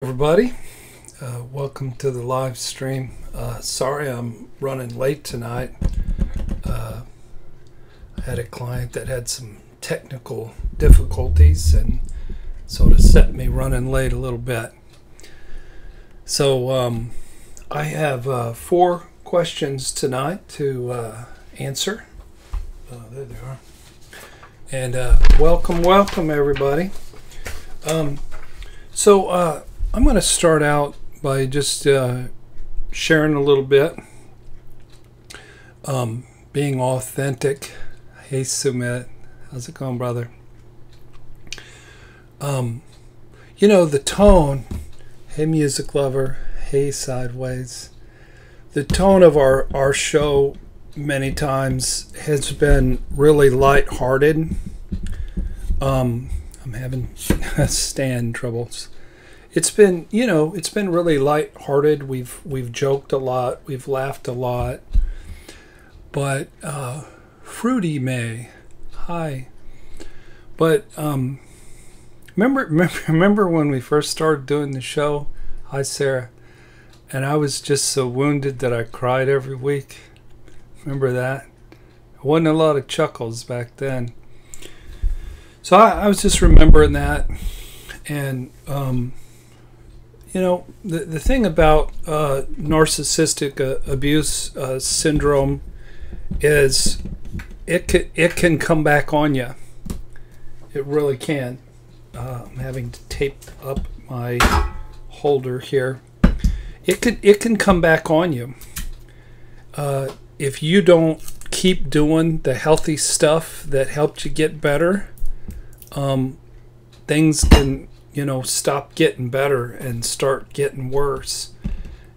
Everybody, welcome to the live stream. Sorry I'm running late tonight. I had a client that had some technical difficulties and sort of set me running late a little bit. So I have 4 questions tonight to answer. There they are. And welcome everybody. I'm going to start out by just sharing a little bit, being authentic. Hey Sumit, how's it going, brother? The tone, hey music lover, hey sideways. The tone of our show many times has been really lighthearted. I'm having stand troubles. It's been really lighthearted. We've joked a lot, we've laughed a lot. But Fruity May, hi. But remember when we first started doing the show? Hi Sarah. And I was just so wounded that I cried every week. Remember that? There wasn't a lot of chuckles back then. So I was just remembering that. And the thing about narcissistic abuse syndrome is it can come back on you. It really can. I'm having to tape up my holder here. It can come back on you if you don't keep doing the healthy stuff that helped you get better. Things can stop getting better and start getting worse.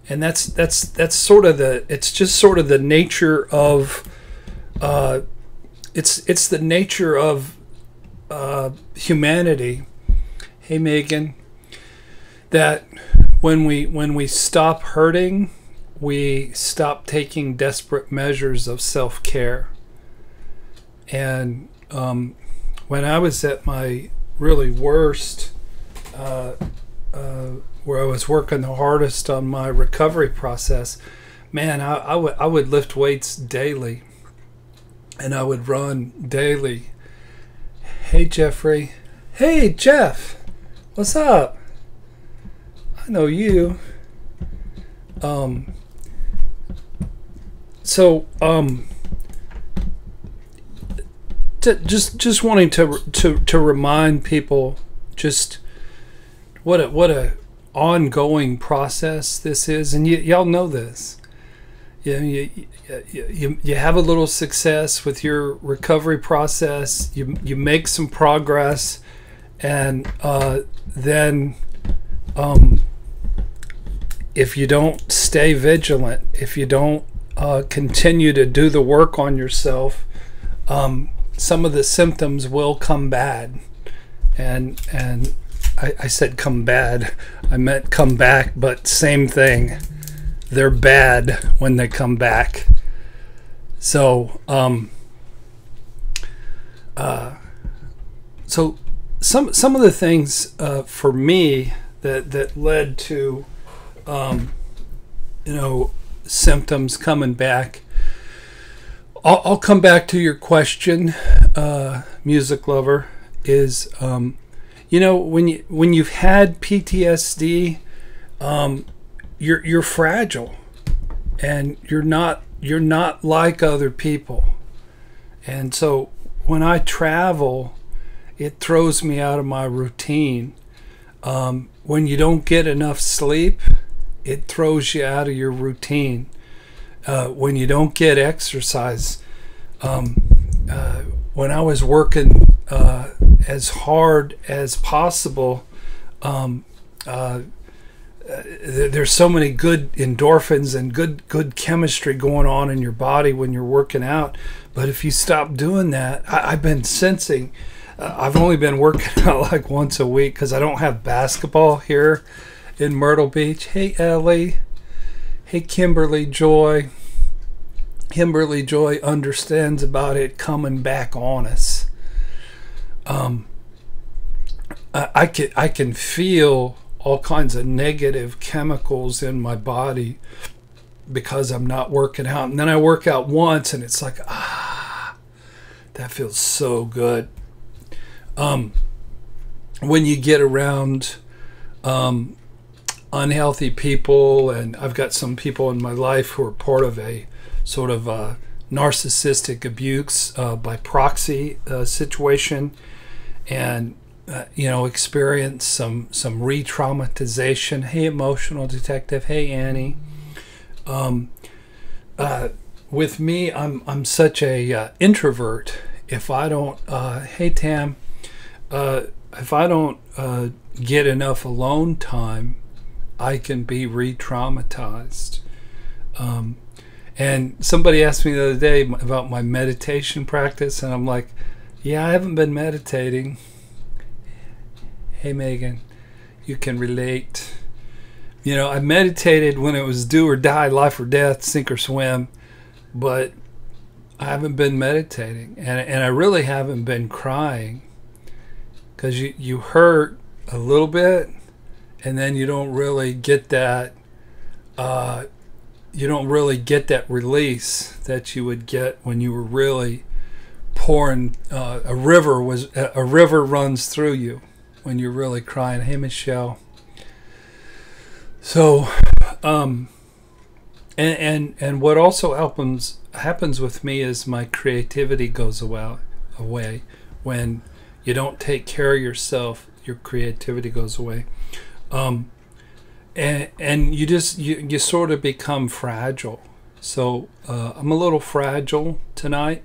And that's sort of the nature of it's the nature of humanity. Hey Megan, that when we stop hurting, we stop taking desperate measures of self-care. And when I was at my really worst, where I was working the hardest on my recovery process, man, I would lift weights daily, and I would run daily. Hey Jeffrey, hey Jeff, what's up? I know you. Just wanting to remind people just what a ongoing process this is, and y'all know this. You have a little success with your recovery process. You make some progress, and then if you don't stay vigilant, if you don't continue to do the work on yourself, some of the symptoms will come bad. And I said come bad, I meant come back, but same thing. They're bad when they come back. So so some of the things for me that led to symptoms coming back. I'll come back to your question, music lover, is when you've had PTSD, you're fragile, and you're not like other people. And so when I travel, it throws me out of my routine. When you don't get enough sleep, it throws you out of your routine. When you don't get exercise, when I was working as hard as possible, there's so many good endorphins and good chemistry going on in your body when you're working out. But if you stop doing that, I've been sensing, I've only been working out like once a week because I don't have basketball here in Myrtle Beach. Hey Ellie, hey Kimberly Joy. Kimberly Joy understands about it coming back on us. I can feel all kinds of negative chemicals in my body because I'm not working out. And then I work out once and it's like, that feels so good. When you get around unhealthy people, and I've got some people in my life who are part of a sort of a narcissistic abuse by proxy situation, and experience some re-traumatization. Hey, emotional detective. Hey, Annie. With me, I'm such a introvert. If I don't, hey Tam, if I don't get enough alone time, I can be re-traumatized. And somebody asked me the other day about my meditation practice, and I'm like, yeah, I haven't been meditating. Hey Megan, you can relate. I meditated when it was do or die, life or death, sink or swim, but I haven't been meditating, and I really haven't been crying, because you hurt a little bit, and then you don't really get that release that you would get when you were really pouring. A river runs through you when you're really crying. Hey Michelle. So and what also happens with me is my creativity goes away. When you don't take care of yourself, your creativity goes away. And you sort of become fragile. So I'm a little fragile tonight.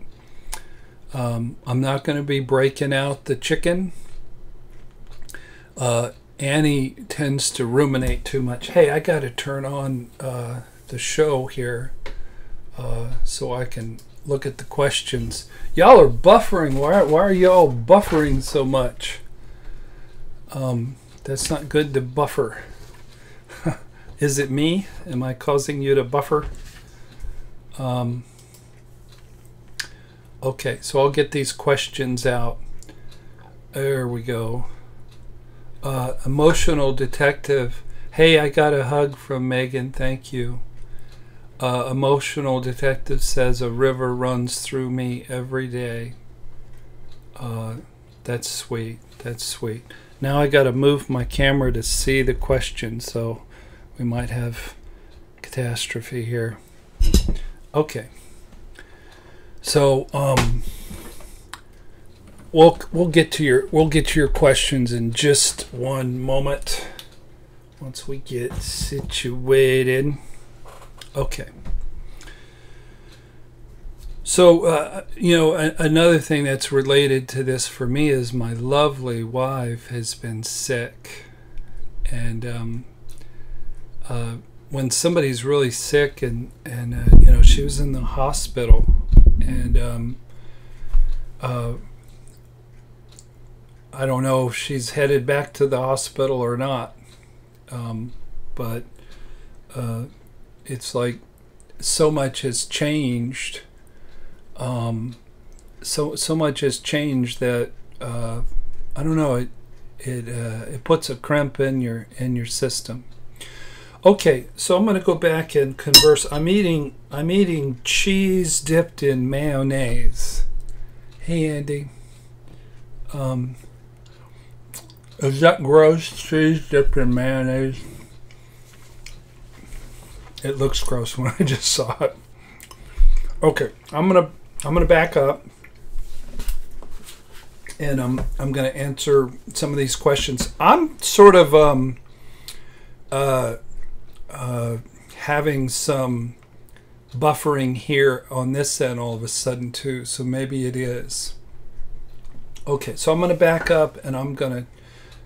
I'm not going to be breaking out the chicken. Annie tends to ruminate too much. Hey, I got to turn on the show here so I can look at the questions. Y'all are buffering. Why are y'all buffering so much? That's not good to buffer. Is it me? Am I causing you to buffer? Okay, so I'll get these questions out. There we go. Emotional detective. Hey, I got a hug from Megan. Thank you. Emotional detective says a river runs through me every day. That's sweet. That's sweet. Now I got to move my camera to see the question, so we might have catastrophe here. Okay. So we'll get to your questions in just one moment once we get situated. Okay. So another thing that's related to this for me is my lovely wife has been sick, and when somebody's really sick and she was in the hospital, and I don't know if she's headed back to the hospital or not, but it's like so much has changed. So much has changed that I don't know. It puts a crimp in your system. Okay, so I'm going to go back and converse. I'm eating cheese dipped in mayonnaise. Hey Andy. Is that gross? Cheese dipped in mayonnaise? It looks gross when I just saw it. Okay, I'm gonna back up, and I'm gonna answer some of these questions. I'm sort of having some buffering here on this end all of a sudden too, so maybe it is. Okay, so I'm gonna back up and I'm gonna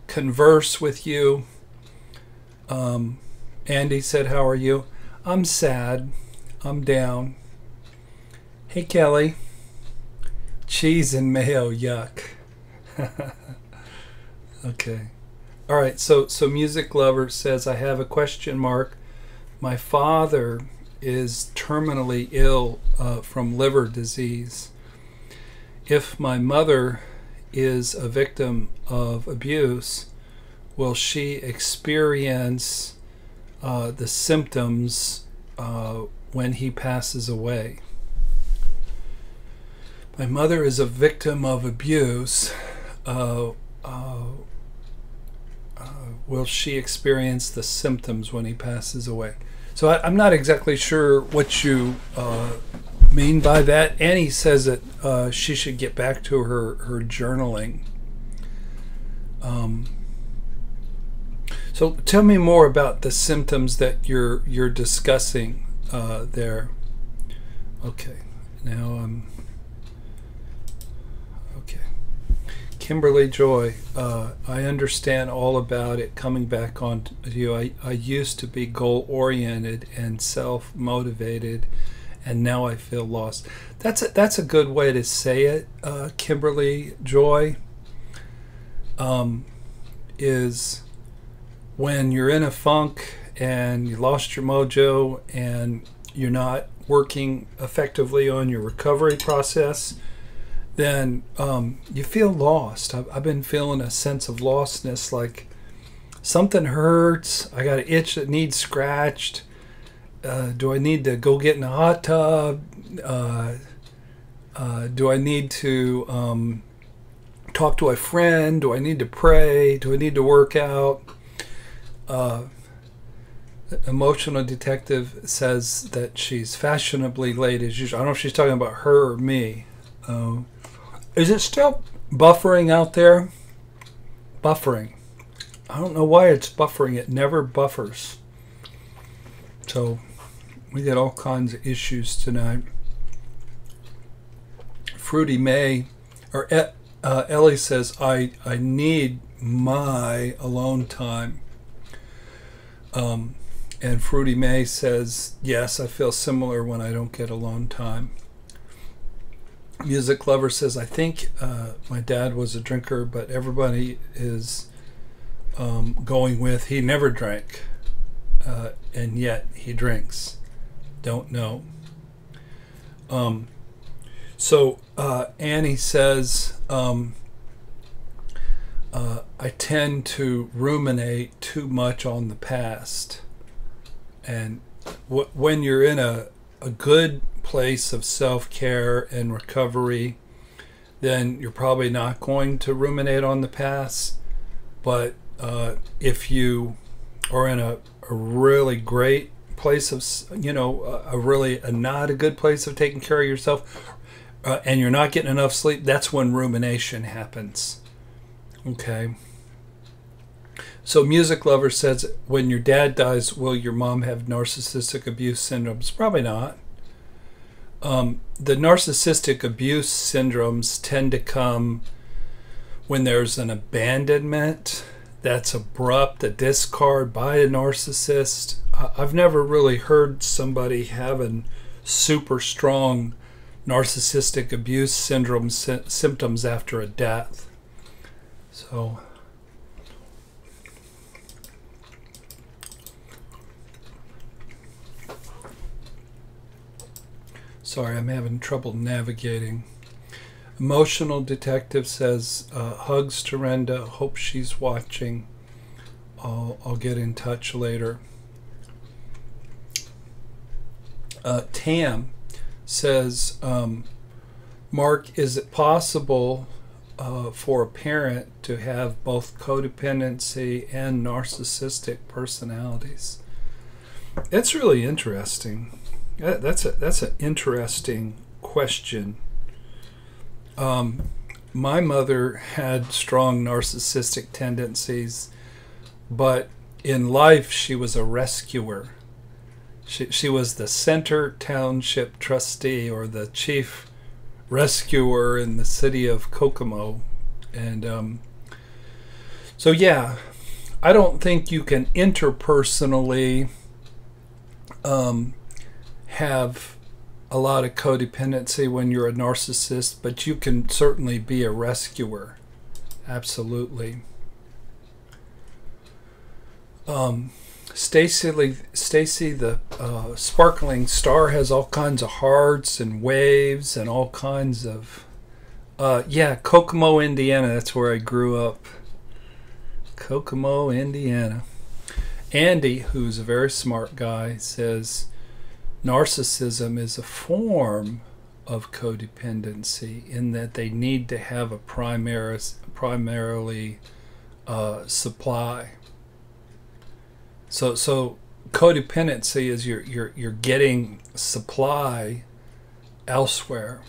converse with you. Andy said, how are you? I'm sad. I'm down. Hey Kelly. Cheese and mayo, yuck. Okay. All right, so Music Lover says, I have a question mark. My father is terminally ill from liver disease. If my mother is a victim of abuse, will she experience the symptoms when he passes away? My mother is a victim of abuse. Will she experience the symptoms when he passes away? So I'm not exactly sure what you mean by that. Annie says that she should get back to her journaling. So tell me more about the symptoms that you're discussing there. Okay, now okay. Kimberly Joy, I understand all about it coming back on to you. I used to be goal-oriented and self-motivated, and now I feel lost. That's a good way to say it, Kimberly Joy. Is when you're in a funk and you lost your mojo and you're not working effectively on your recovery process, then you feel lost. I've been feeling a sense of lostness, like something hurts, I got an itch that needs scratched. Do I need to go get in a hot tub? Do I need to talk to a friend? Do I need to pray? Do I need to work out? Emotional detective says that she's fashionably late as usual. I don't know if she's talking about her or me. Is it still buffering out there? Buffering. I don't know why it's buffering. It never buffers. So we get all kinds of issues tonight. Fruity May, or Ellie says, I need my alone time. And Fruity May says, yes, I feel similar when I don't get alone time. Music Lover says, I think my dad was a drinker, but everybody is going with he never drank, and yet he drinks. Don't know. So Annie says, I tend to ruminate too much on the past. And when you're in a good place of self-care and recovery, then you're probably not going to ruminate on the past. But if you are in a really great place of, not a good place of taking care of yourself, and you're not getting enough sleep, that's when rumination happens. Okay. So Music Lover says, when your dad dies, will your mom have narcissistic abuse syndromes? Probably not. The narcissistic abuse syndromes tend to come when there's an abandonment that's abrupt, a discard by a narcissist. I've never really heard somebody having super strong narcissistic abuse syndrome symptoms after a death. So sorry, I'm having trouble navigating. Emotional Detective says, hugs to Renda, hope she's watching. I'll get in touch later. Tam says, Mark, is it possible for a parent to have both codependency and narcissistic personalities? That's really interesting. That's an interesting question. My mother had strong narcissistic tendencies, but in life she was a rescuer. She was the Center Township trustee, or the chief rescuer in the city of Kokomo. And so yeah, I don't think you can interpersonally have a lot of codependency when you're a narcissist, but you can certainly be a rescuer. Absolutely. Stacy, the sparkling star, has all kinds of hearts and waves and all kinds of yeah, Kokomo, Indiana, that's where I grew up. Kokomo, Indiana. Andy, who's a very smart guy, says narcissism is a form of codependency in that they need to have a primarily supply. So codependency is you're getting supply elsewhere,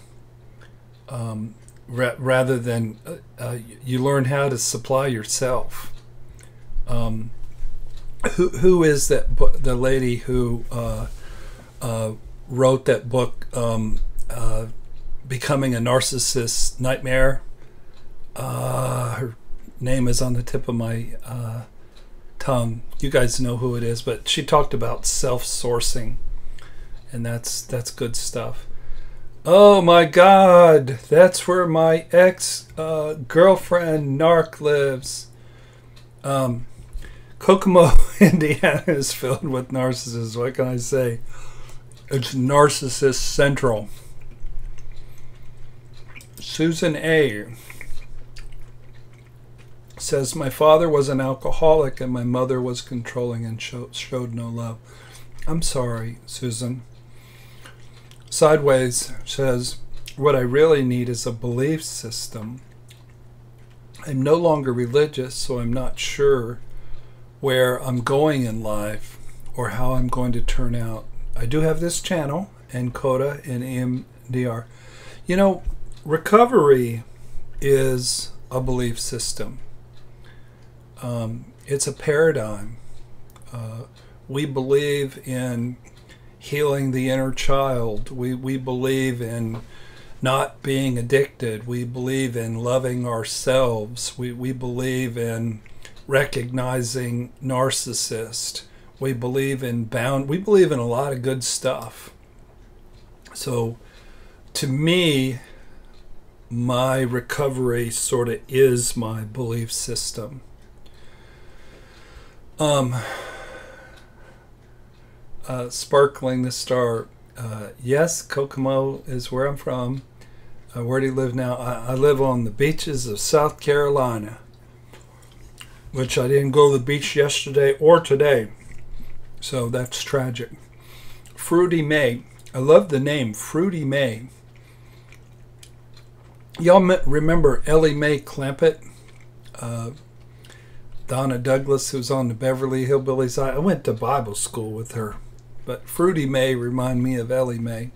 rather than you learn how to supply yourself. Who is that the lady who wrote that book, Becoming a Narcissist Nightmare? Her name is on the tip of my tongue. You guys know who it is, but she talked about self-sourcing, and that's good stuff. Oh my God, that's where my ex-girlfriend Narc lives. Kokomo, Indiana is filled with narcissists. What can I say? It's narcissist central. Susan A. says, my father was an alcoholic and my mother was controlling and showed no love. I'm sorry, Susan. Sideways says, what I really need is a belief system. I'm no longer religious, so I'm not sure where I'm going in life or how I'm going to turn out. I do have this channel and Coda and EMDR. You know, recovery is a belief system. It's a paradigm. We believe in healing the inner child. We believe in not being addicted. We believe in loving ourselves. We believe in recognizing narcissist. We believe in a lot of good stuff. So to me, my recovery sort of is my belief system. Sparkling the Star, yes, Kokomo is where I'm from. Where do you live now? I live on the beaches of South Carolina, which I didn't go to the beach yesterday or today, so that's tragic. Fruity May, I love the name Fruity May. Y'all remember Ellie Mae Clampett? Donna Douglas, who's on the Beverly Hillbillies. I went to Bible school with her, but Fruity May remind me of Ellie Mae.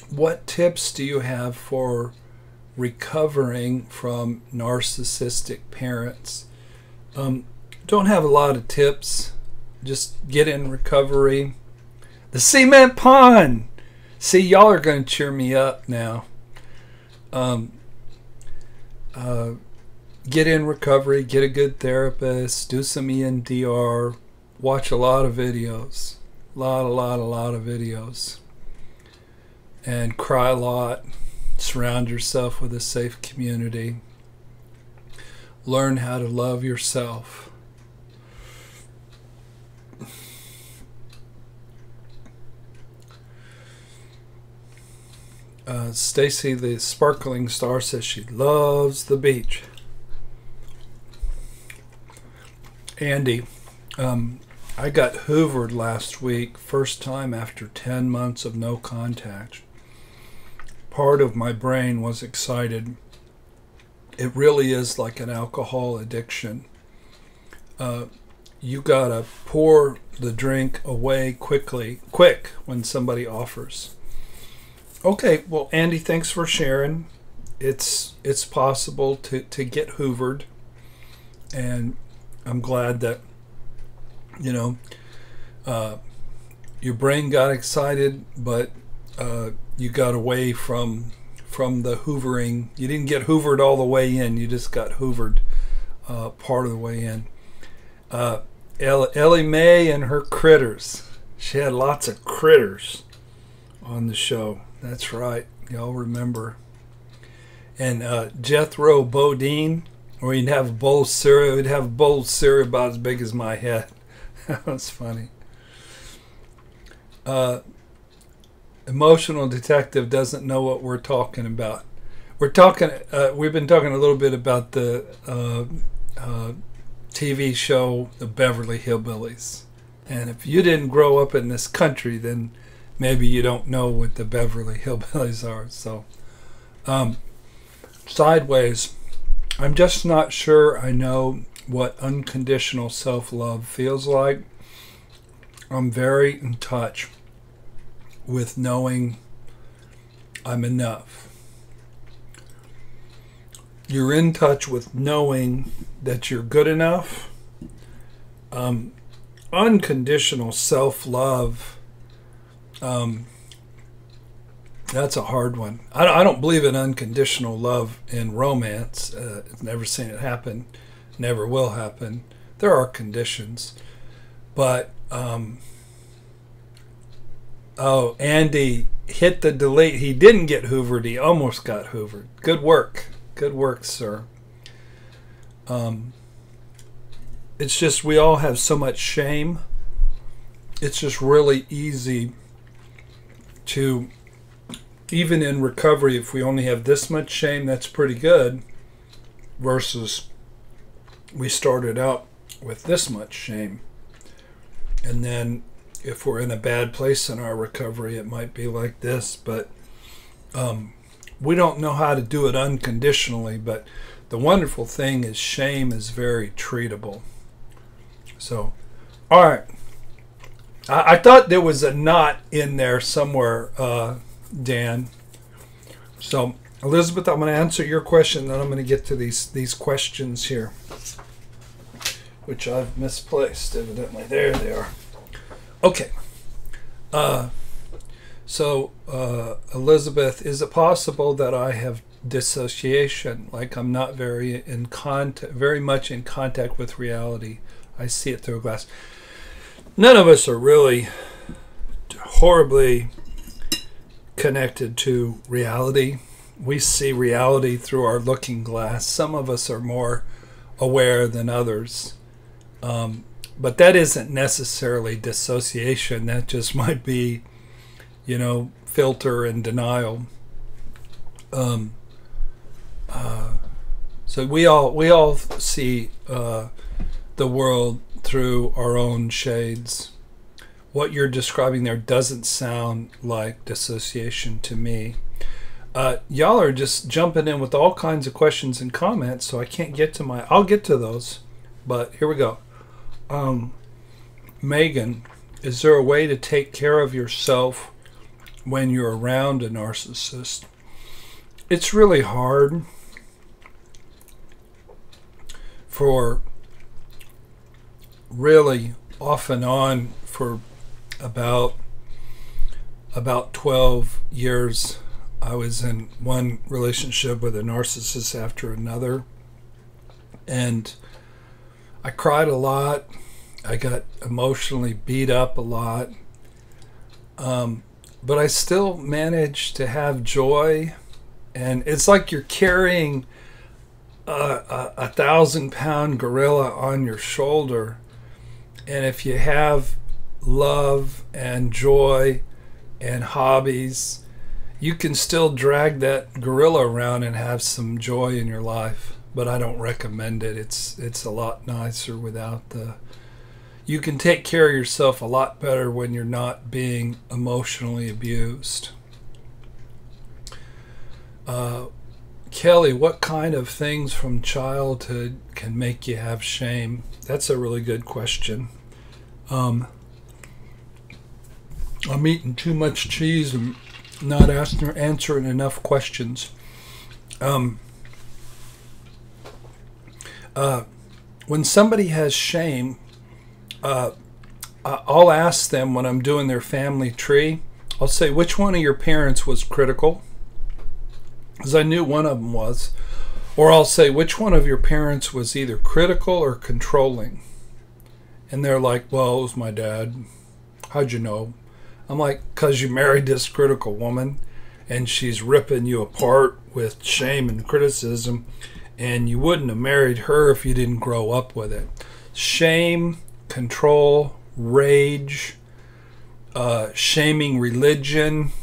What tips do you have for recovering from narcissistic parents? Don't have a lot of tips. Just get in recovery. The cement pond. See, y'all are going to cheer me up now. Get in recovery. Get a good therapist. Do some EMDR. Watch a lot of videos. A lot of videos. And cry a lot. Surround yourself with a safe community. Learn how to love yourself. Stacy, the Sparkling Star, says she loves the beach. Andy, I got hoovered last week, first time after 10 months of no contact. Part of my brain was excited. It really is like an alcohol addiction. You gotta pour the drink away quick when somebody offers. Okay, well, Andy, thanks for sharing. It's possible to get hoovered, and I'm glad that, you know, your brain got excited, but you got away from the hoovering. You didn't get hoovered all the way in. You just got hoovered part of the way in. Ellie Mae and her critters. She had lots of critters on the show. That's right. Y'all remember. And Jethro Bodine, where you'd have a bowl of cereal. We'd have a bowl of cereal about as big as my head. That was funny. Emotional detective doesn't know what we're talking about. we're talking. We've been talking a little bit about the TV show, The Beverly Hillbillies. And if you didn't grow up in this country, then maybe you don't know what the Beverly Hillbillies are. So, sideways, I'm just not sure I know what unconditional self-love feels like. I'm very in touch with knowing I'm enough. You're in touch with knowing that you're good enough. Unconditional self-love, that's a hard one. I don't believe in unconditional love in romance. I've never seen it happen. Never will happen. There are conditions. But, oh, Andy hit the delete. He didn't get hoovered. He almost got hoovered. Good work. Good work, sir. It's just we all have so much shame. It's just really easy to, even in recovery, if we only have this much shame, that's pretty good, versus we started out with this much shame. And then if we're in a bad place in our recovery, it might be like this. But we don't know how to do it unconditionally. But the wonderful thing is shame is very treatable. So, all right. I thought there was a knot in there somewhere, Dan. So, Elizabeth, I'm going to answer your question, then I'm going to get to these questions here, which I've misplaced, evidently. There they are. Okay. Elizabeth, is it possible that I have dissociation, like I'm not very much in contact with reality? I see it through a glass. None of us are really horribly connected to reality. We see reality through our looking glass. Some of us are more aware than others. But that isn't necessarily dissociation. That just might be, filter and denial. So we all see the world through our own shades. What you're describing there doesn't sound like dissociation to me. Y'all are just jumping in with all kinds of questions and comments, so I can't get to I'll get to those, but here we go. Megan, is there a way to take care of yourself when you're around a narcissist? It's really hard for really off and on for about 12 years. I was in one relationship with a narcissist after another, and I cried a lot. I got emotionally beat up a lot, but I still managed to have joy. And it's like you're carrying a 1,000-pound gorilla on your shoulder, and if you have love and joy and hobbies, you can still drag that gorilla around and have some joy in your life. But I don't recommend it. It's a lot nicer without the... You can take care of yourself a lot better when you're not being emotionally abused. Kelly, what kind of things from childhood can make you have shame? That's a really good question. I'm eating too much cheese and not answering enough questions. When somebody has shame, I'll ask them when I'm doing their family tree, I'll say, which one of your parents was critical? Because I knew one of them was. Or I'll say, which one of your parents was either critical or controlling? And they're like, well, it was my dad. How'd you know? I'm like, because you married this critical woman, and she's ripping you apart with shame and criticism, and you wouldn't have married her if you didn't grow up with it. Shame, control, rage, shaming religion,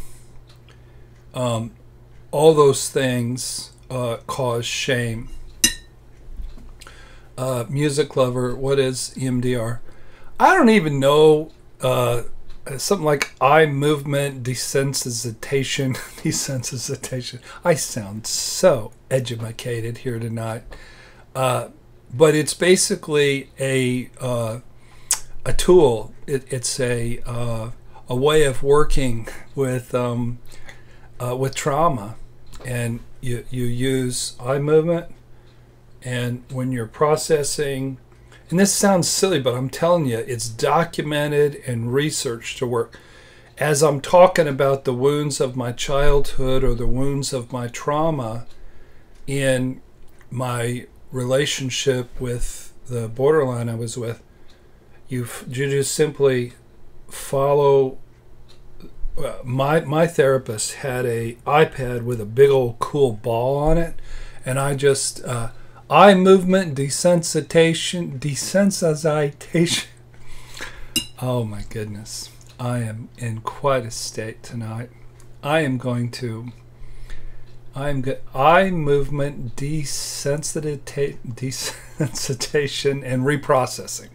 all those things cause shame. Music lover, what is EMDR? I don't even know. Something like eye movement desensitization. Desensitization. I sound so educated here tonight. But it's basically a tool. It's a way of working with trauma, and you use eye movement, and when you're processing, and this sounds silly, but I'm telling you, it's documented and researched to work. As I'm talking about the wounds of my childhood or the wounds of my trauma in my relationship with the borderline I was with, you just simply follow. My therapist had a iPad with a big old cool ball on it, and I just eye movement desensitization. Oh my goodness, I am in quite a state tonight. Eye movement desensitization and reprocessing,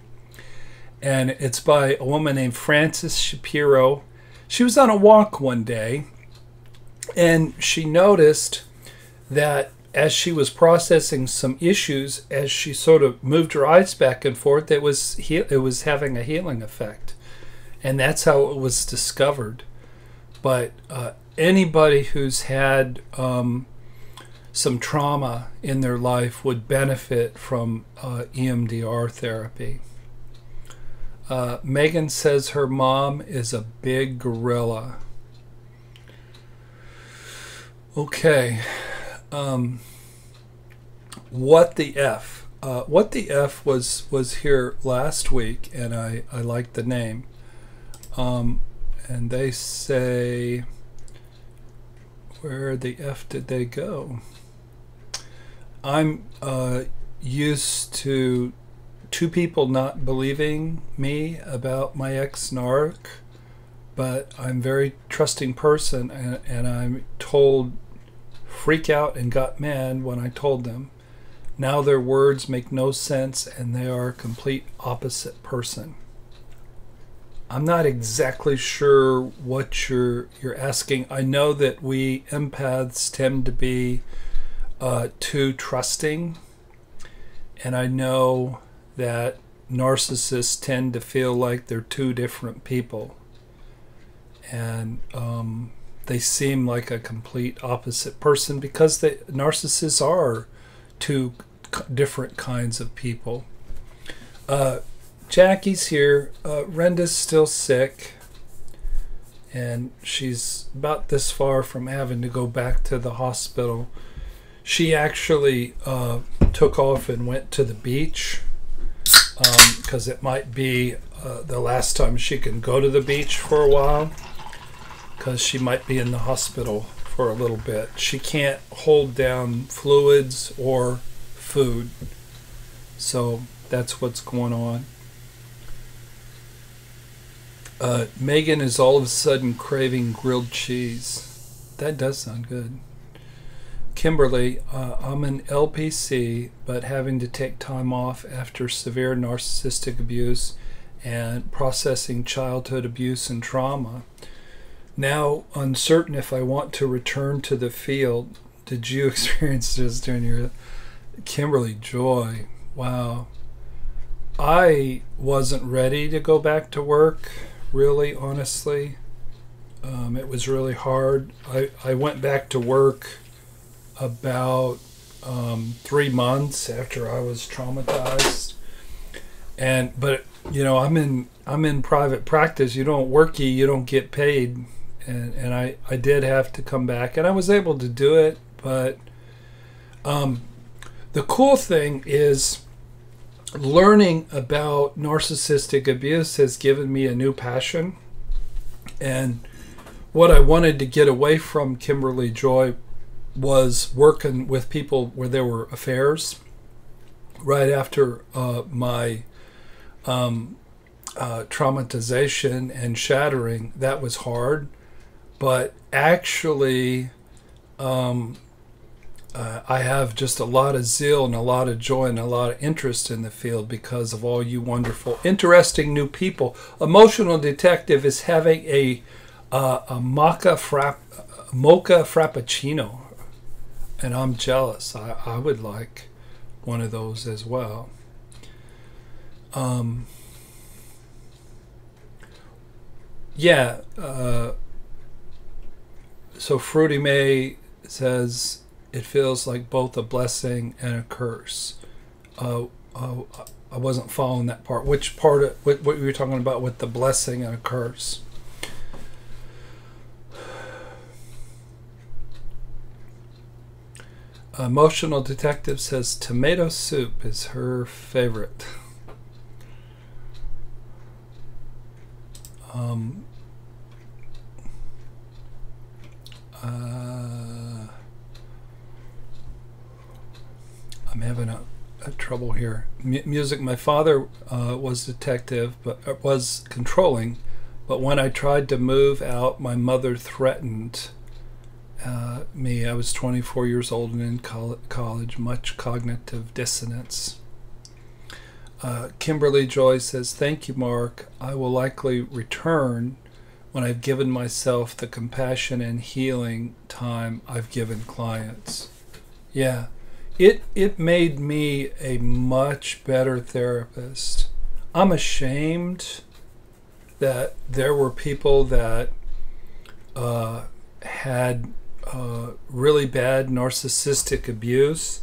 and it's by a woman named Frances Shapiro. She was on a walk one day, and she noticed that as she was processing some issues, as she sort of moved her eyes back and forth, it was having a healing effect, and that's how it was discovered. But anybody who's had some trauma in their life would benefit from EMDR therapy. Megan says her mom is a big gorilla. Okay. What the F? What the F was here last week, and I liked the name. And they say, where the F did they go? I'm used to two people not believing me about my ex-narc, but I'm a very trusting person, and I'm told freak out and got mad when I told them. Now their words make no sense, and they are a complete opposite person. I'm not exactly sure what you're asking. I know that we empaths tend to be too trusting, and I know that narcissists tend to feel like they're two different people, and they seem like a complete opposite person because the narcissists are two different kinds of people. Jackie's here. Renda's still sick, and she's about this far from having to go back to the hospital. She actually took off and went to the beach because it might be the last time she can go to the beach for a while, because she might be in the hospital for a little bit. She can't hold down fluids or food, so that's what's going on. Megan is all of a sudden craving grilled cheese. That does sound good. Kimberly, I'm an LPC, but having to take time off after severe narcissistic abuse and processing childhood abuse and trauma. Now uncertain if I want to return to the field. Did you experience this during your... Kimberly Joy, wow. I wasn't ready to go back to work, really, honestly. It was really hard. I went back to work about 3 months after I was traumatized, but you know, I'm in private practice. You don't worky, you don't get paid, and I did have to come back, and I was able to do it. But the cool thing is learning about narcissistic abuse has given me a new passion, and what I wanted to get away from, Kimberly Joy, was working with people where there were affairs. Right after my traumatization and shattering, that was hard, but actually I have just a lot of zeal and a lot of joy and a lot of interest in the field because of all you wonderful, interesting new people. Emotional Detective is having a mocha frappuccino, and I'm jealous. I would like one of those as well. So Fruity May says it feels like both a blessing and a curse. I wasn't following that part. Which part? What you were talking about with the blessing and a curse? Emotional Detective says tomato soup is her favorite. I'm having a trouble here. Music. My father was detective, but was controlling. But when I tried to move out, my mother threatened me. I was 24 years old and in college. Much cognitive dissonance. Kimberly Joy says, "Thank you, Mark. I will likely return when I've given myself the compassion and healing time I've given clients." Yeah. It made me a much better therapist. I'm ashamed that there were people that had really bad narcissistic abuse,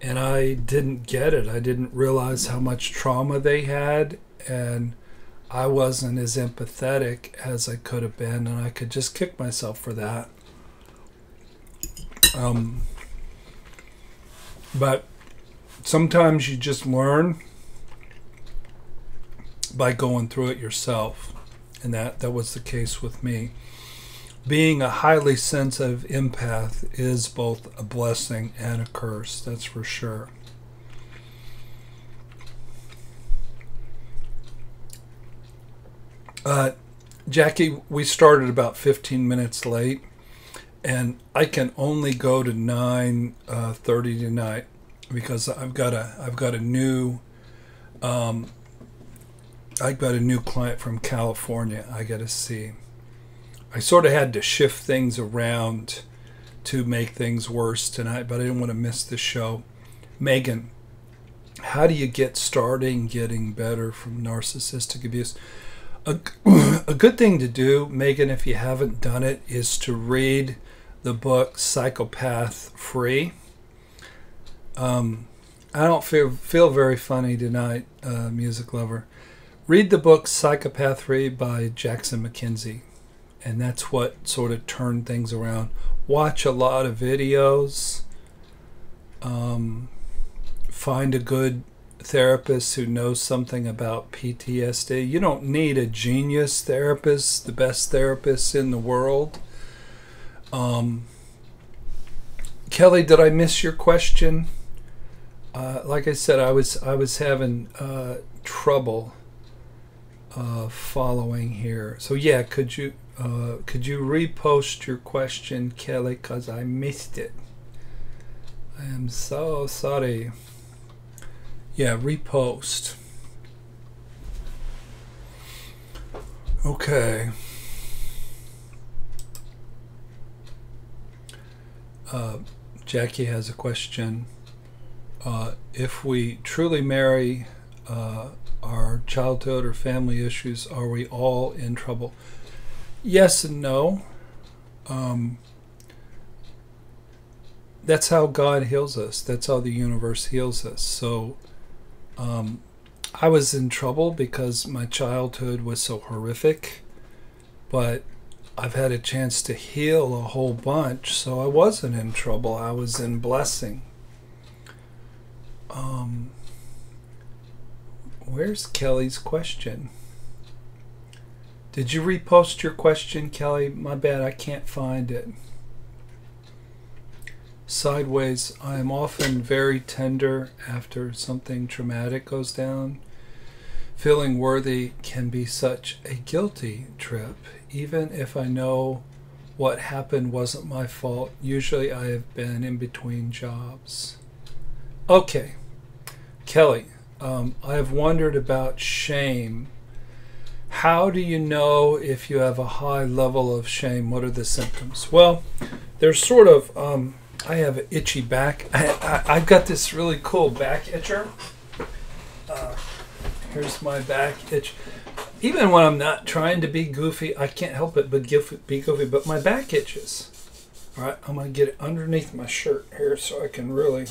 and I didn't get it. I didn't realize how much trauma they had, and I wasn't as empathetic as I could have been, and I could just kick myself for that. But sometimes you just learn by going through it yourself, and that was the case with me. Being a highly sensitive empath is both a blessing and a curse, that's for sure. Jackie, we started about 15 minutes late, and I can only go to 9:30 tonight because I've got a new client from California I got to see. I sort of had to shift things around to make things worse tonight, but I didn't want to miss the show. Megan, how do you get started getting better from narcissistic abuse? A good thing to do, Megan, if you haven't done it, is to read the book Psychopath Free. I don't feel very funny tonight, music lover. Read the book Psychopath Free by Jackson McKenzie, and that's what sort of turned things around. Watch a lot of videos. Find a good therapist who knows something about PTSD. You don't need a genius therapist, the best therapist in the world. Kelly, did I miss your question? Like I said, I was having trouble following here. So yeah, could you repost your question, Kelly? Cause I missed it. I am so sorry. Yeah, repost. Okay. Jackie has a question. If we truly marry our childhood or family issues, are we all in trouble? Yes and no. That's how God heals us. That's how the universe heals us. So I was in trouble because my childhood was so horrific, but I've had a chance to heal a whole bunch, so I wasn't in trouble. I was in blessing. Where's Kelly's question? Did you repost your question, Kelly? My bad, I can't find it. Sideways, I am often very tender after something traumatic goes down. Feeling worthy can be such a guilty trip, even if I know what happened wasn't my fault. Usually I have been in between jobs. Okay, Kelly, I have wondered about shame. How do you know if you have a high level of shame? What are the symptoms? Well, there's sort of, I have an itchy back. I've got this really cool back itcher. Here's my back itch. Even when I'm not trying to be goofy, I can't help it but be goofy, but my back itches. All right, I'm going to get it underneath my shirt here so I can really,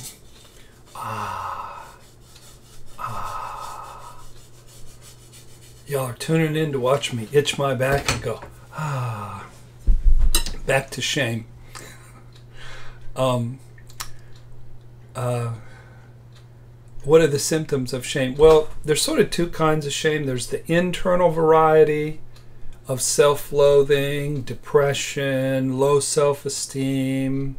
Y'all are tuning in to watch me itch my back and go, back to shame. What are the symptoms of shame? Well, there's sort of two kinds of shame. There's the internal variety of self-loathing, depression, low self-esteem,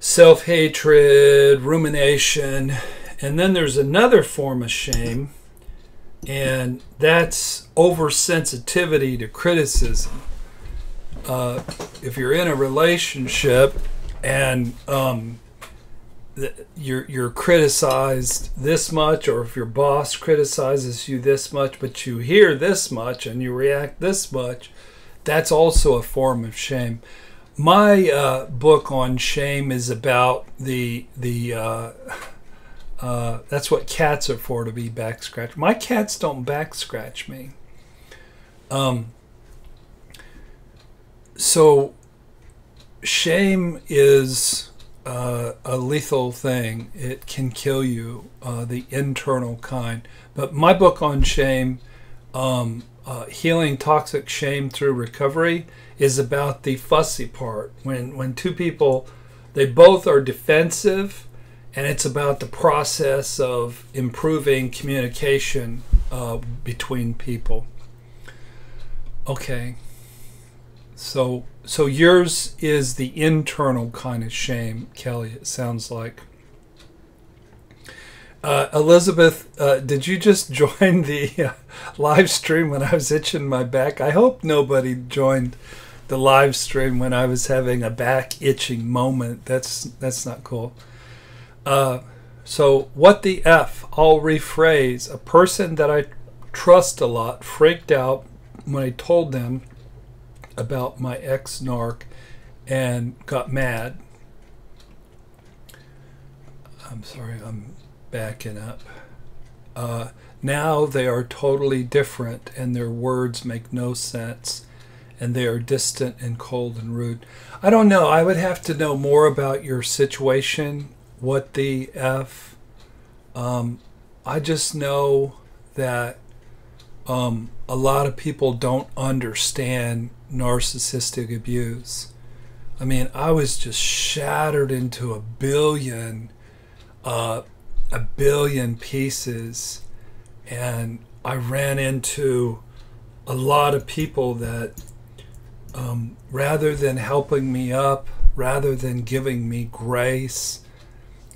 self-hatred, rumination. And then there's another form of shame, and that's oversensitivity to criticism. If you're in a relationship and you're criticized this much, or if your boss criticizes you this much, but you hear this much and you react this much, that's also a form of shame. My book on shame is about that's what cats are for, to be back scratched. My cats don't back scratch me. So shame is a lethal thing. It can kill you, the internal kind. But my book on shame, Healing Toxic Shame Through Recovery, is about the fussy part. When two people, they both are defensive, and it's about the process of improving communication between people. Okay. So yours is the internal kind of shame, Kelly, it sounds like. Elizabeth, did you just join the live stream when I was itching my back? I hope nobody joined the live stream when I was having a back itching moment. That's not cool. So what the F? I'll rephrase. A person that I trust a lot freaked out when I told them about my ex-narc and got mad. I'm sorry, I'm backing up. Now they are totally different, and their words make no sense, and they are distant and cold and rude. I don't know. I would have to know more about your situation. What the F? I just know that a lot of people don't understand narcissistic abuse. I mean, I was just shattered into a billion pieces, and I ran into a lot of people that rather than helping me up, rather than giving me grace,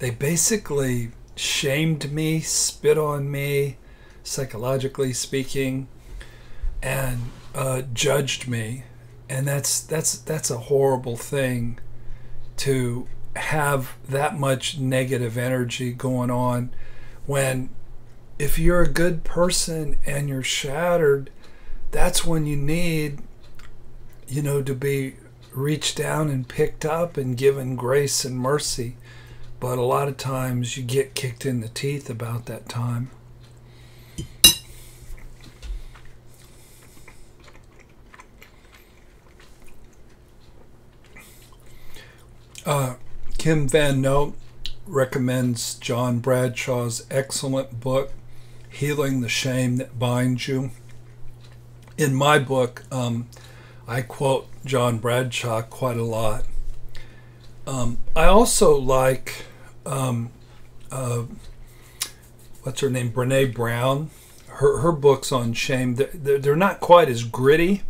they basically shamed me, spit on me, psychologically speaking, and judged me. And that's a horrible thing, to have that much negative energy going on, when if you're a good person and you're shattered, that's when you need, to be reached down and picked up and given grace and mercy. But a lot of times you get kicked in the teeth about that time. Kim Van Note recommends John Bradshaw's excellent book, Healing the Shame That Binds You. In my book, I quote John Bradshaw quite a lot. I also like, what's her name, Brene Brown. Her books on shame, they're not quite as gritty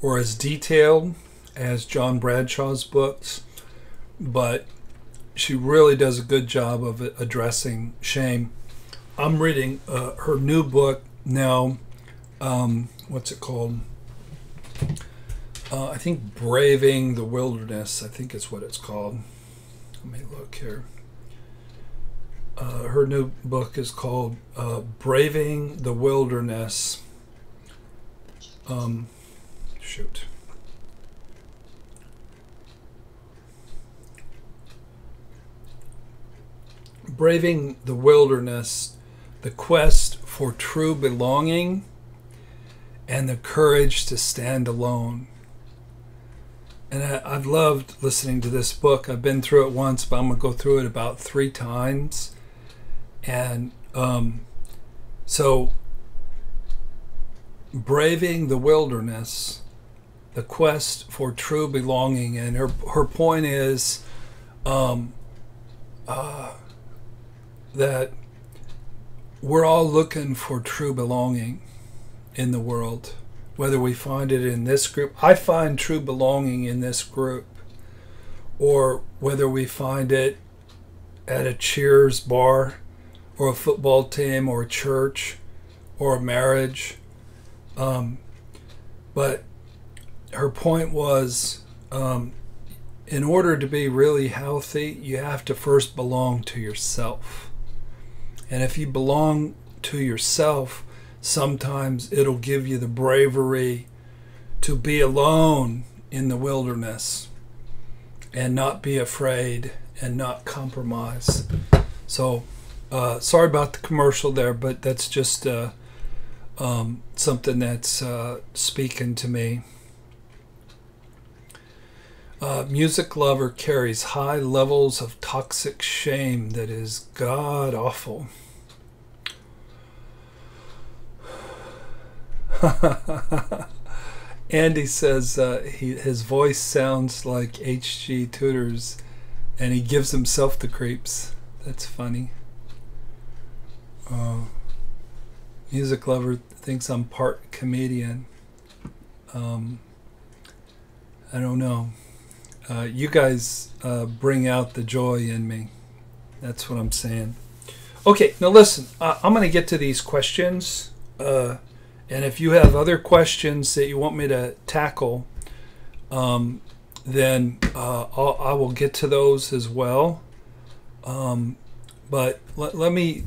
or as detailed as John Bradshaw's books, but she really does a good job of addressing shame. I'm reading her new book now. What's it called? I think Braving the Wilderness, I think is what it's called. Let me look here. Her new book is called Braving the Wilderness. Shoot. Braving the Wilderness, the quest for true belonging and the courage to stand alone. And I've loved listening to this book. I've been through it once, but I'm going to go through it about 3 times. And so, Braving the Wilderness, the quest for true belonging. And her point is that we're all looking for true belonging in the world, whether we find it in this group. I find true belonging in this group, or whether we find it at a Cheers bar, or a football team, or a church, or a marriage. But her point was, in order to be really healthy, you have to first belong to yourself. And if you belong to yourself, sometimes it'll give you the bravery to be alone in the wilderness and not be afraid and not compromise. So, sorry about the commercial there, but that's just something that's speaking to me. Music lover carries high levels of toxic shame that is god awful. Andy says his voice sounds like H.G. Tudor's, and he gives himself the creeps. That's funny. Music lover thinks I'm part comedian. I don't know. You guys bring out the joy in me. That's what I'm saying. Okay, now listen. I'm going to get to these questions. And if you have other questions that you want me to tackle, then I will get to those as well. But let me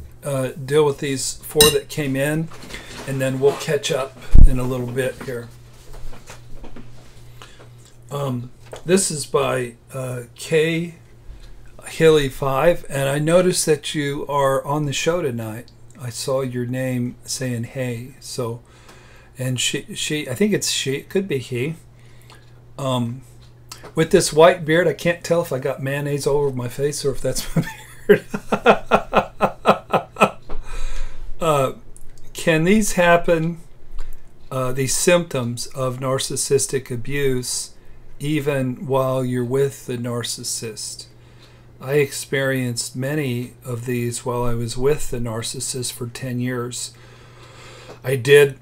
deal with these 4 that came in, and then we'll catch up in a little bit here. This is by K. Hilly5, and I noticed that you are on the show tonight. I saw your name saying hey, so, and she, I think it's she, it could be he. With this white beard, I can't tell if I got mayonnaise all over my face or if that's my beard. Can these happen, these symptoms of narcissistic abuse, even while you're with the narcissist? I experienced many of these while I was with the narcissist for 10 years. I did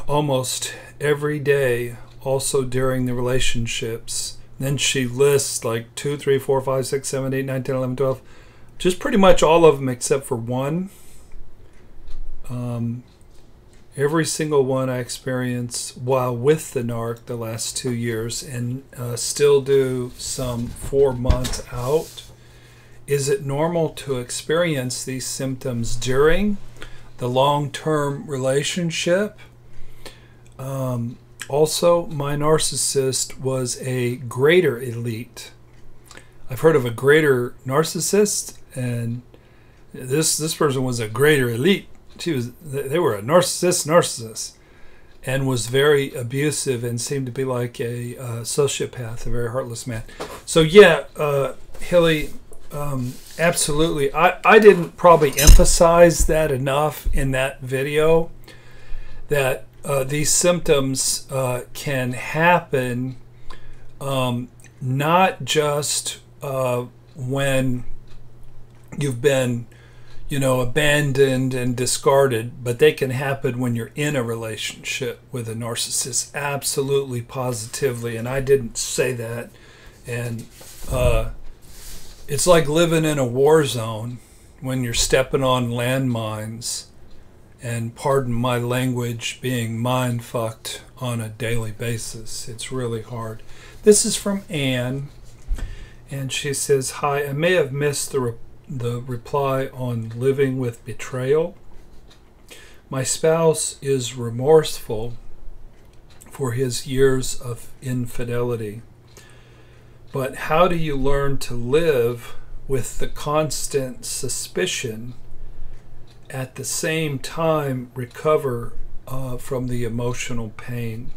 almost every day, also during the relationships. Then she lists like 2, 3, 4, 5, 6, 7, 8, 9, 10, 11, 12. Just pretty much all of them except for one. Every single one I experienced while with the narc the last 2 years, and still do some 4 months out. Is it normal to experience these symptoms during the long-term relationship? Also, my narcissist was a greater elite. I've heard of a greater narcissist, and this person was a greater elite. They were a narcissist, and was very abusive and seemed to be like a sociopath, a very heartless man. So yeah, Hilly, absolutely. I didn't probably emphasize that enough in that video, that these symptoms can happen not just when you've been, abandoned and discarded, but they can happen when you're in a relationship with a narcissist. Absolutely, positively. And I didn't say that. And it's like living in a war zone when you're stepping on landmines and pardon my language, being mind fucked on a daily basis. It's really hard. This is from Anne, and she says, "Hi, I may have missed the reply on living with betrayal. My spouse is remorseful for his years of infidelity. But how do you learn to live with the constant suspicion, at the same time recover from the emotional pain?"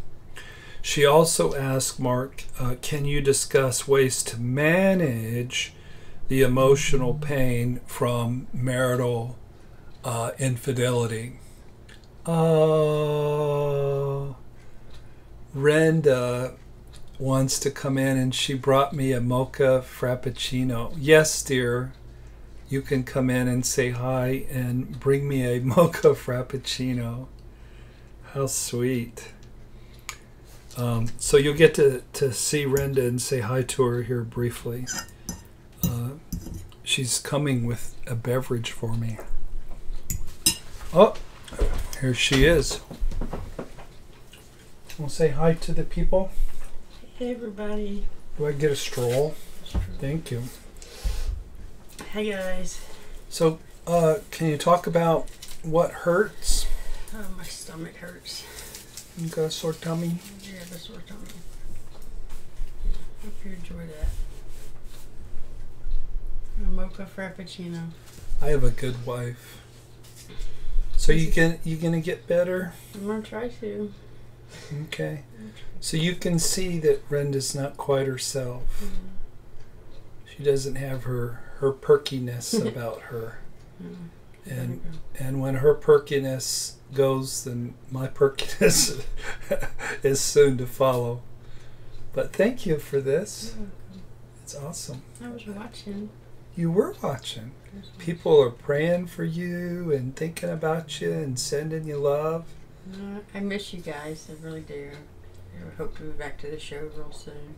She also asked Mark, can you discuss ways to manage the emotional pain from marital infidelity? Renda wants to come in, and she brought me a mocha frappuccino. Yes, dear. You can come in and say hi and bring me a mocha frappuccino. How sweet. So you'll get to see Renda and say hi to her here briefly. She's coming with a beverage for me. Oh, here she is. We'll say hi to the people. Hey, everybody. Do I get a stroll? Thank you. Hey, guys. So, can you talk about what hurts? Oh, my stomach hurts. You got a sore tummy? Yeah, the sore tummy. Hope you enjoy that. A mocha frappuccino. I have a good wife. So you gonna get better? I'm gonna try to. Okay. So you can see that Renda's not quite herself. She doesn't have her perkiness about her. And when her perkiness goes, then my perkiness is soon to follow. But thank you for this. It's awesome. I was watching. You were watching. People are praying for you and thinking about you and sending you love. I miss you guys. I really do. I hope to be back to the show real soon.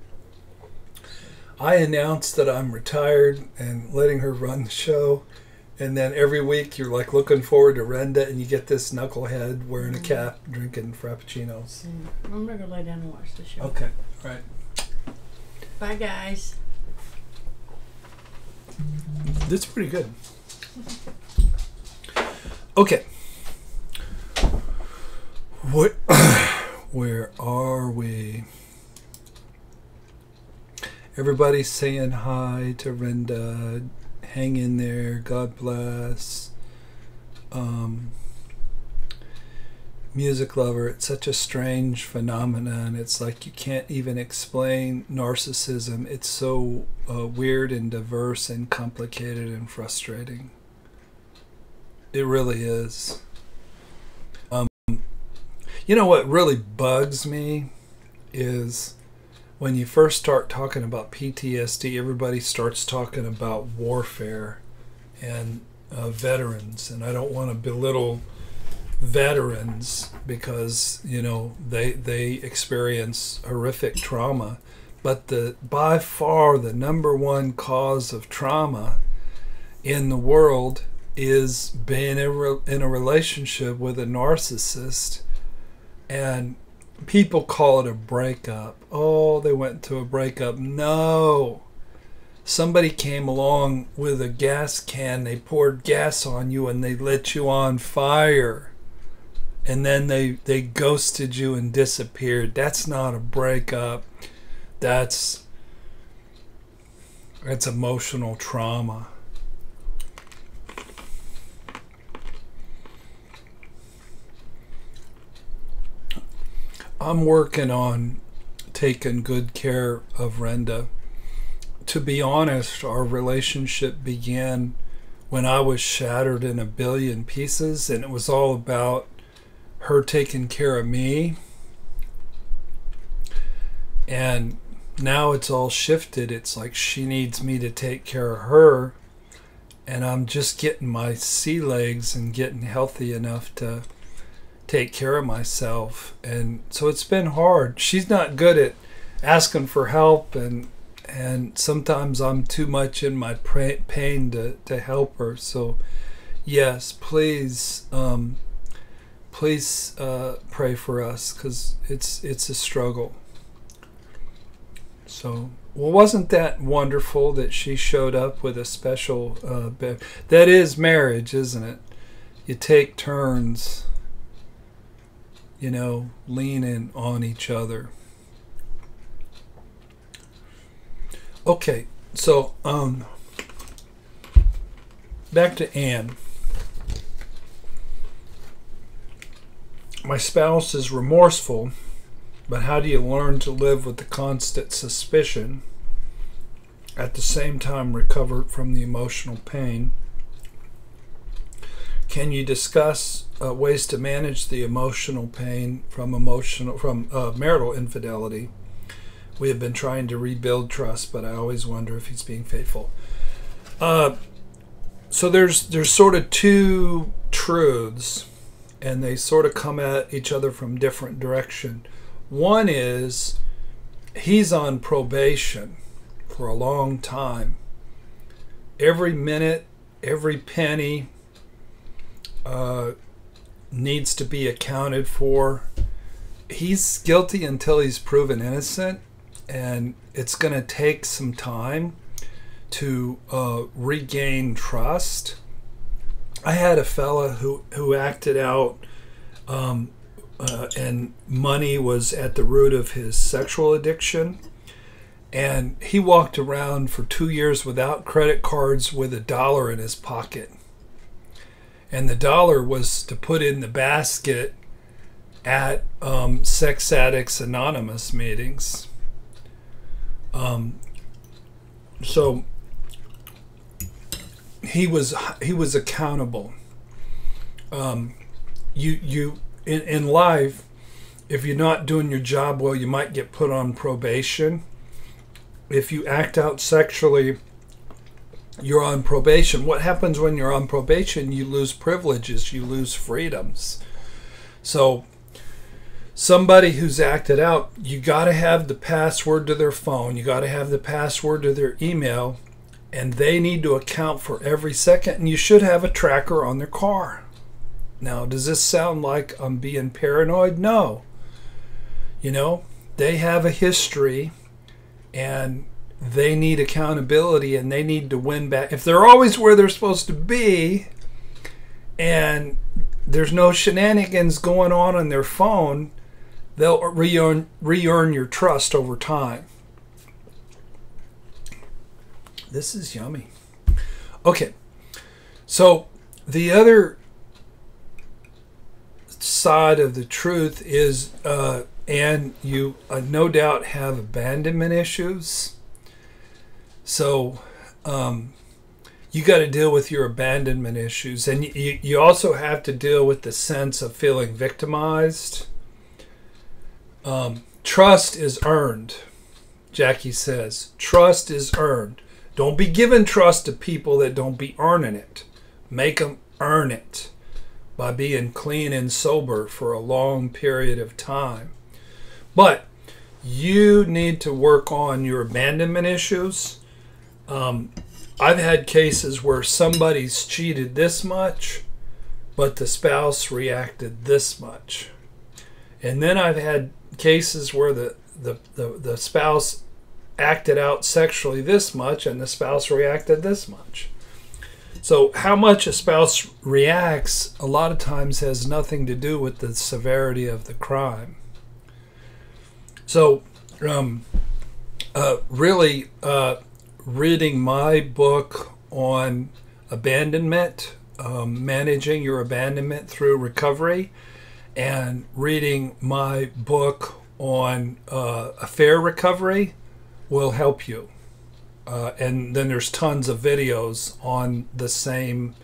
I announced that I'm retired and letting her run the show. And then every week you're like looking forward to Renda, and you get this knucklehead wearing a cap drinking frappuccinos. I'm going to go lay down and watch the show. Okay, all right. Bye, guys. This is pretty good. Okay. What? Where are we? Everybody's saying hi to Renda. Hang in there. God bless. Music lover. It's such a strange phenomenon. It's like you can't even explain narcissism. It's so weird and diverse and complicated and frustrating. It really is. You know what really bugs me is when you first start talking about PTSD, everybody starts talking about warfare and veterans. And I don't want to belittle veterans because, you know, they experience horrific trauma. But by far the number one cause of trauma in the world is being in a relationship with a narcissist. And people call it a breakup. Oh, they went to a breakup. No. Somebody came along with a gas can, they poured gas on you, and they lit you on fire. And then they ghosted you and disappeared. That's not a breakup. That's emotional trauma. I'm working on taking good care of Renda. To be honest, our relationship began when I was shattered in a billion pieces, and it was all about her taking care of me. And now it's all shifted. It's like she needs me to take care of her, and I'm just getting my sea legs and getting healthy enough to take care of myself. And so it's been hard. She's not good at asking for help, and sometimes I'm too much in my pain to help her. So yes, please please pray for us, because it's a struggle. So, well, wasn't that wonderful that she showed up with a special that is marriage, isn't it? You take turns, leaning on each other. Okay, so back to Anne. My spouse is remorseful, but how do you learn to live with the constant suspicion, at the same time recover from the emotional pain? Can you discuss ways to manage the emotional pain from marital infidelity? We have been trying to rebuild trust, but I always wonder if he's being faithful. So there's sort of two truths, and they sort of come at each other from different direction. One is he's on probation for a long time. Every minute, every penny needs to be accounted for. He's guilty until he's proven innocent, and it's going to take some time to regain trust. I had a fella who acted out, and money was at the root of his sexual addiction. And he walked around for 2 years without credit cards with $1 in his pocket. And the $1 was to put in the basket at Sex Addicts Anonymous meetings. So he was accountable. You in life, if you're not doing your job well, you might get put on probation. If you act out sexually, you're on probation. What happens when you're on probation? You lose privileges, you lose freedoms. So somebody who's acted out, you got to have the password to their phone, you got to have the password to their email, and they need to account for every second, and you should have a tracker on their car. Now, does this sound like I'm being paranoid? No. They have a history, and they need accountability, and they need to win back. If they're always where they're supposed to be, and there's no shenanigans going on their phone, they'll re-earn your trust over time. This is yummy. Okay, so the other side of the truth is, and you no doubt have abandonment issues. So you got to deal with your abandonment issues, and you also have to deal with the sense of feeling victimized. Trust is earned, Jackie says. Trust is earned. Don't be giving trust to people that don't be earning it. Make them earn it by being clean and sober for a long period of time. But you need to work on your abandonment issues. I've had cases where somebody's cheated this much, but the spouse reacted this much. And then I've had cases where the spouse acted out sexually this much and the spouse reacted this much. So how much a spouse reacts a lot of times has nothing to do with the severity of the crime. So really reading my book on abandonment, managing your abandonment through recovery, and reading my book on affair recovery will help you. And then there's tons of videos on the same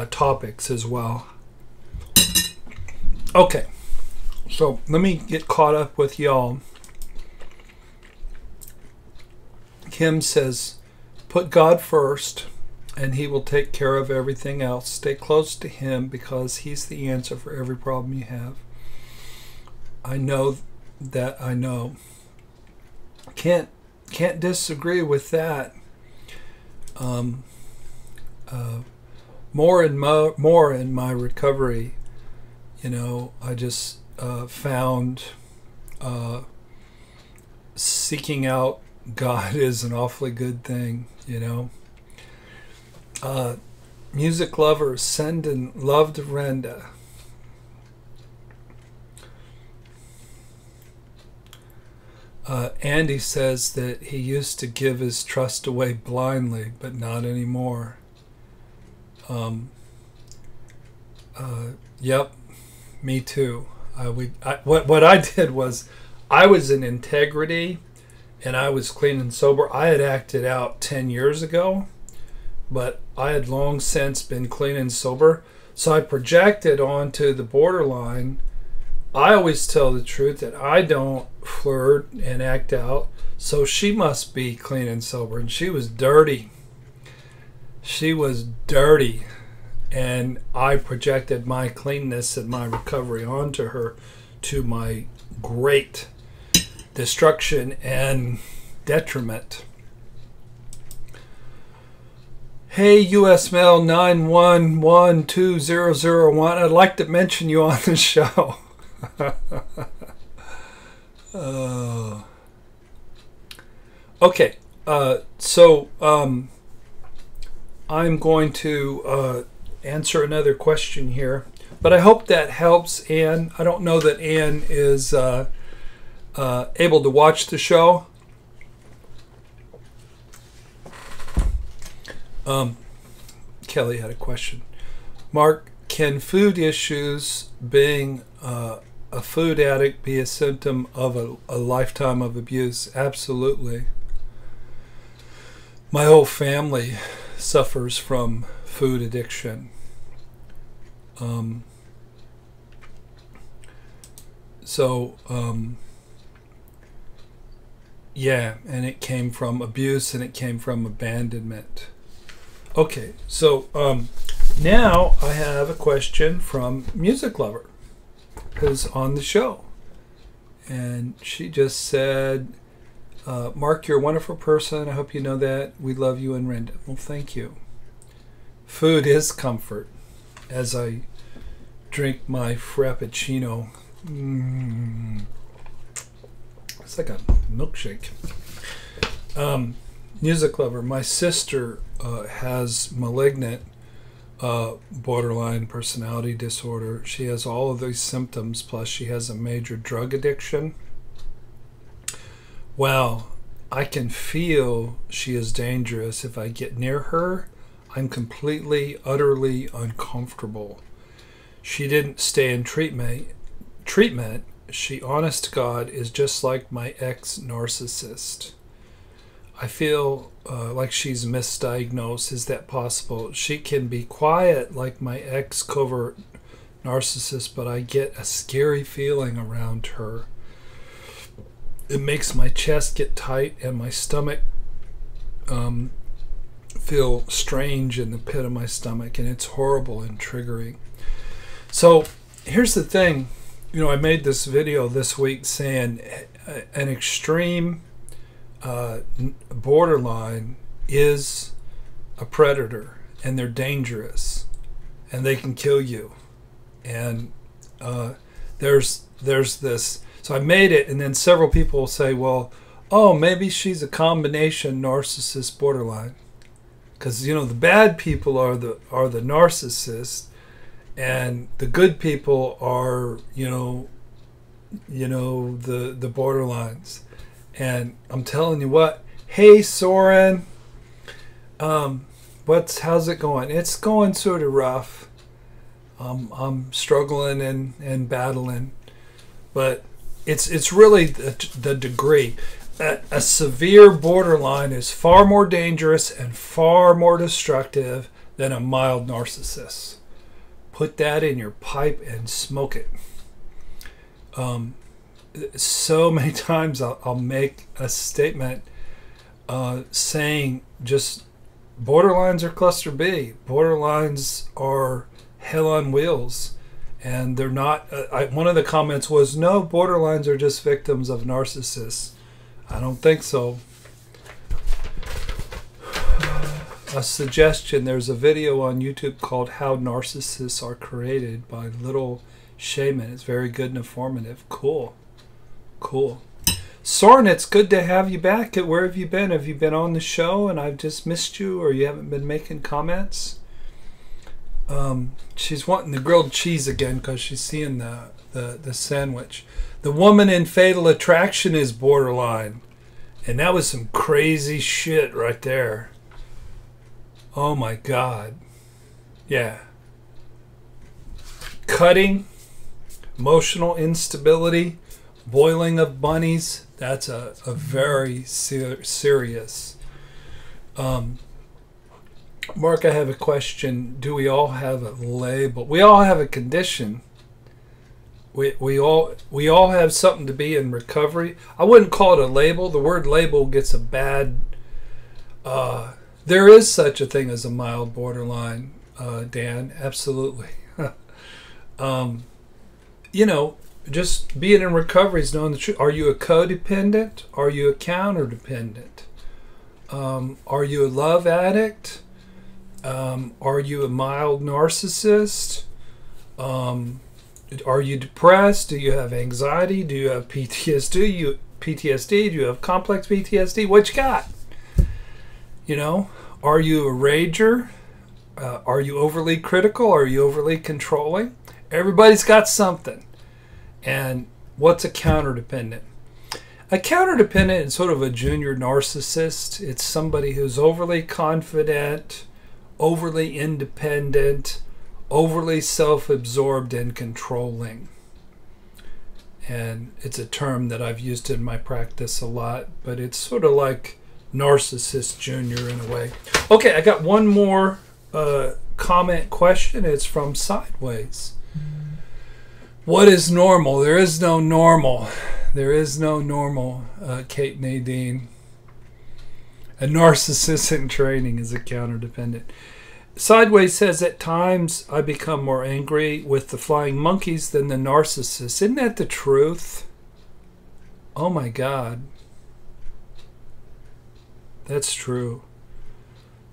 topics as well. Okay, so let me get caught up with y'all. Kim says, put God first, and He will take care of everything else. Stay close to Him because He's the answer for every problem you have. I know that I know. Can't disagree with that. More and more in my recovery, You know, I just found seeking out God is an awfully good thing, you know. Music lovers, sending love to Renda. Andy says that he used to give his trust away blindly, but not anymore. Yep, me too. What I did was, I was in integrity, and I was clean and sober. I had acted out 10 years ago, but I had long since been clean and sober. So I projected onto the borderline. I always tell the truth that I don't flirt and act out, so she must be clean and sober. And she was dirty. She was dirty. And I projected my cleanness and my recovery onto her, to my great destruction and detriment. Hey, US Mail 9112001, I'd like to mention you on the show. Okay, so I'm going to answer another question here, but I hope that helps Anne. I don't know that Anne is able to watch the show. Kelly had a question. Mark, can food issues, being a food addict, be a symptom of a lifetime of abuse? Absolutely. My whole family suffers from food addiction. Yeah, and it came from abuse, and it came from abandonment. Okay, so now I have a question from Music Lover, who's on the show. And she just said, Mark, you're a wonderful person. I hope you know that. We love you and Renda. Well, thank you. Food is comfort. As I drink my Frappuccino. It's like a milkshake. Music Lover, my sister has malignant borderline personality disorder. She has all of these symptoms, plus she has a major drug addiction. Wow, I can feel she is dangerous. If I get near her, I'm completely, utterly uncomfortable. She didn't stay in treatment. She, honest to God, is just like my ex-narcissist. I feel like she's misdiagnosed. Is that possible? She can be quiet like my ex-covert narcissist, but I get a scary feeling around her. It makes my chest get tight and my stomach feel strange in the pit of my stomach, and it's horrible and triggering. So here's the thing. You know, I made this video this week saying an extreme borderline is a predator, and they're dangerous, and they can kill you. And there's this. So I made it, and then several people will say, well, oh, maybe she's a combination narcissist borderline. Because, you know, the bad people are the narcissists, and the good people are, you know, the borderlines. And I'm telling you what, hey Soren, how's it going? It's going sort of rough. I'm struggling and battling, but it's really the degree. A severe borderline is far more dangerous and far more destructive than a mild narcissist. Put that in your pipe and smoke it. So many times I'll make a statement saying just borderlines are cluster B. Borderlines are hell on wheels. And they're not, one of the comments was, no, borderlines are just victims of narcissists. I don't think so. A suggestion, there's a video on YouTube called How Narcissists Are Created by little Shaman is very good and informative. Cool. Cool. Soren, it's good to have you back. Where have you been? Have you been on the show and I've just missed you, or you haven't been making comments? She's wanting the grilled cheese again because she's seeing the sandwich. The woman in Fatal Attraction is borderline. And that was some crazy shit right there. Oh my God. Yeah. Cutting, emotional instability, boiling of bunnies. That's a very serious. Mark, I have a question. Do we all have a label? We all have a condition. We all have something to be in recovery. I wouldn't call it a label. The word label gets a bad. There is such a thing as a mild borderline, Dan. Absolutely. Just being in recovery is knowing the truth. Are you a codependent? Are you a counter-dependent? Are you a love addict? Are you a mild narcissist? Are you depressed? Do you have anxiety? Do you have PTSD? Do you have complex PTSD? What you got? Are you a rager? Are you overly critical? Are you overly controlling? Everybody's got something. And what's a counter-dependent? A counter-dependent is sort of a junior narcissist. It's somebody who's overly confident, overly independent, overly self-absorbed and controlling. And it's a term that I've used in my practice a lot, but it's sort of like narcissist junior in a way. Okay, I got one more comment question. It's from Sideways. What is normal? There is no normal. There is no normal, Kate Nadine. A narcissist in training is a counter-dependent. Sideways says, at times I become more angry with the flying monkeys than the narcissist. Isn't that the truth? Oh my God. That's true.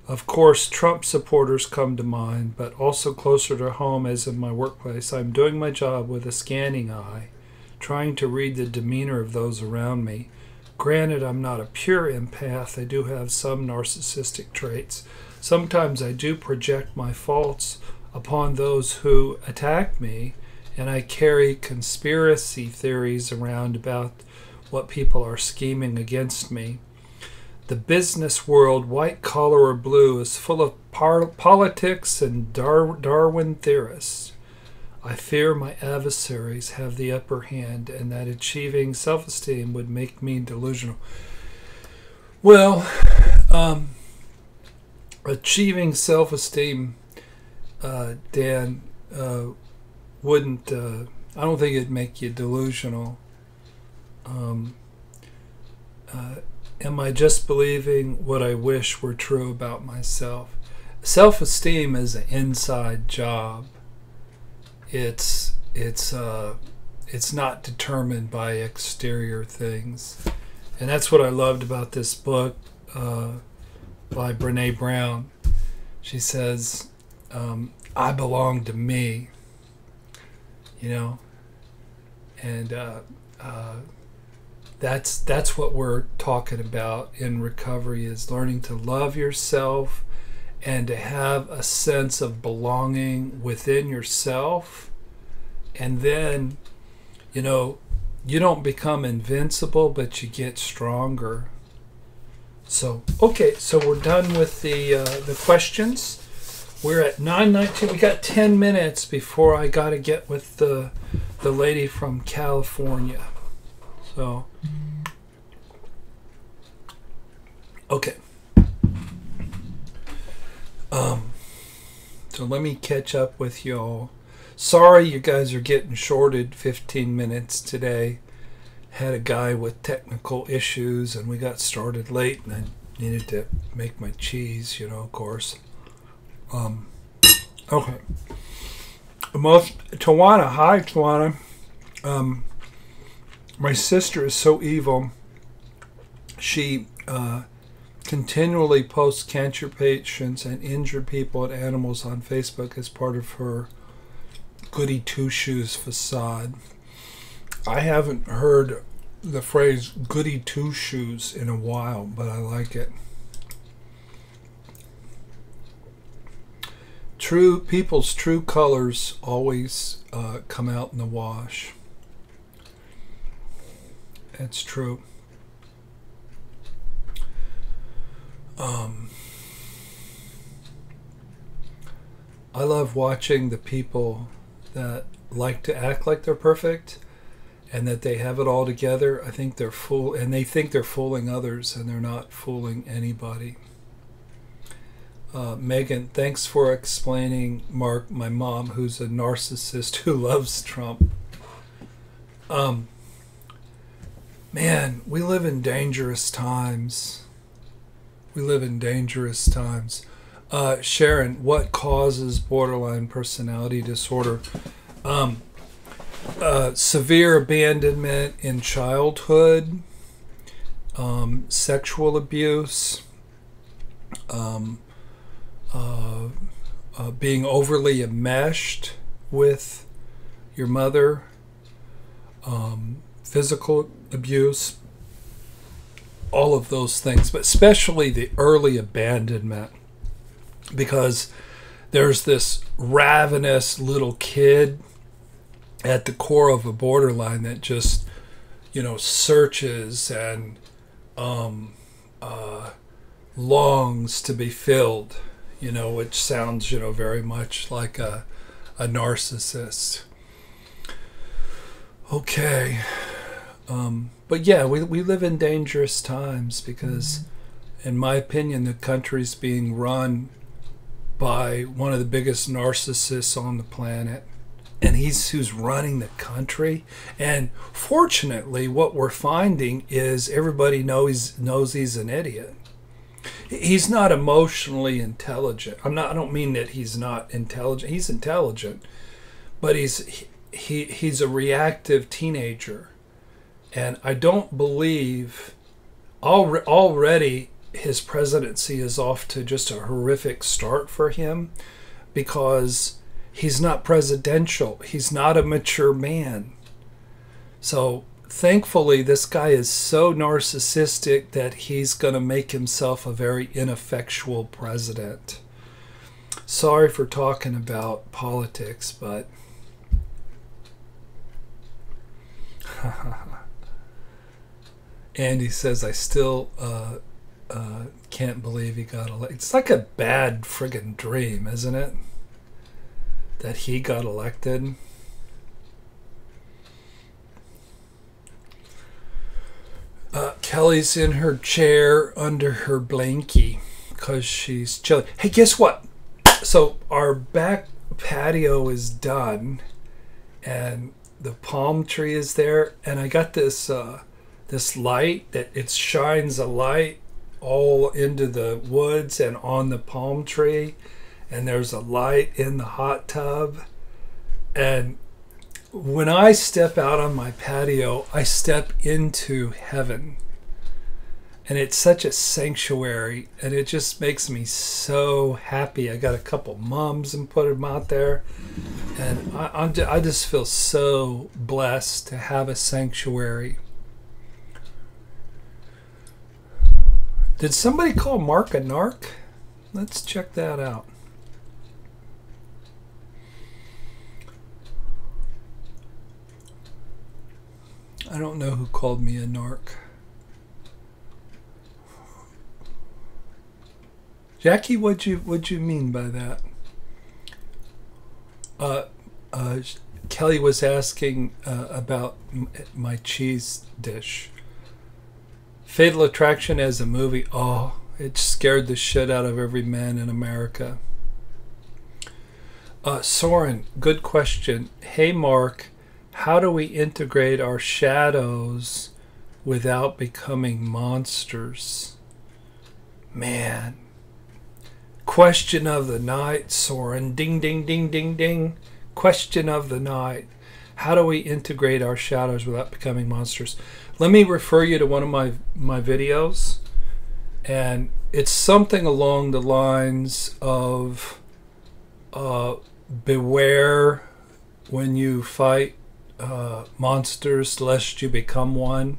Of course, Trump supporters come to mind, but also closer to home as in my workplace. I'm doing my job with a scanning eye, trying to read the demeanor of those around me. Granted, I'm not a pure empath. I do have some narcissistic traits. Sometimes I do project my faults upon those who attack me, and I carry conspiracy theories around about what people are scheming against me. The business world, white collar or blue, is full of politics and Darwin theorists. I fear my adversaries have the upper hand and that achieving self-esteem would make me delusional. Well, achieving self-esteem, Dan, wouldn't, I don't think it'd make you delusional. Am I just believing what I wish were true about myself? Self-esteem is an inside job. It's not determined by exterior things. And that's what I loved about this book by Brene Brown. She says, I belong to me, and that's what we're talking about in recovery, is learning to love yourself and to have a sense of belonging within yourself. And then, you don't become invincible, but you get stronger. So, okay, so we're done with the questions. We're at 9:19. We got 10 minutes before I got to get with the lady from California. So, okay. So let me catch up with y'all. Sorry you guys are getting shorted 15 minutes today. Had a guy with technical issues and we got started late and I needed to make my cheese, of course. Okay. Tawana, hi Tawana. My sister is so evil. She continually posts cancer patients and injured people and animals on Facebook as part of her goody two-shoes facade. I haven't heard the phrase goody two-shoes in a while, but I like it. People's true colors always come out in the wash. It's true. I love watching the people that like to act like they're perfect and that they have it all together. I think they're they think they're fooling others, and they're not fooling anybody. Megan, thanks for explaining Mark, my mom, who's a narcissist who loves Trump. Man, we live in dangerous times. We live in dangerous times. Sharon, what causes borderline personality disorder? Severe abandonment in childhood, sexual abuse, being overly enmeshed with your mother, physical abuse, all of those things, but especially the early abandonment, because there's this ravenous little kid at the core of a borderline that just, searches and longs to be filled, which sounds, very much like a narcissist. Okay. But yeah, we live in dangerous times because, in my opinion, the country's being run by one of the biggest narcissists on the planet. And he's who's running the country. And fortunately, what we're finding is everybody knows he's an idiot. He's not emotionally intelligent. I don't mean that he's not intelligent. He's intelligent, but he's a reactive teenager. And I don't believe already his presidency is off to just a horrific start for him, because he's not presidential. He's not a mature man. So thankfully, this guy is so narcissistic that he's going to make himself a very ineffectual president. Sorry for talking about politics, but Andy says, I still can't believe he got elected. It's like a bad friggin' dream, isn't it? That he got elected. Kelly's in her chair under her blankie because she's chilly. Hey, guess what? So our back patio is done, and the palm tree is there, and I got this this light that it shines a light all into the woods and on the palm tree, and there's a light in the hot tub. And when I step out on my patio, I step into heaven, and it's such a sanctuary, and it just makes me so happy. I got a couple mums and put them out there, and I just feel so blessed to have a sanctuary. Did somebody call Mark a narc? Let's check that out. I don't know who called me a narc. Jackie, what'd you mean by that? Kelly was asking about my cheese dish. Fatal Attraction as a movie. Oh, it scared the shit out of every man in America. Soren, good question. Hey, Mark, how do we integrate our shadows without becoming monsters? Man. Question of the night, Soren. Ding, ding, ding, ding, ding. Question of the night. How do we integrate our shadows without becoming monsters? Let me refer you to one of my videos. And it's something along the lines of beware when you fight monsters, lest you become one.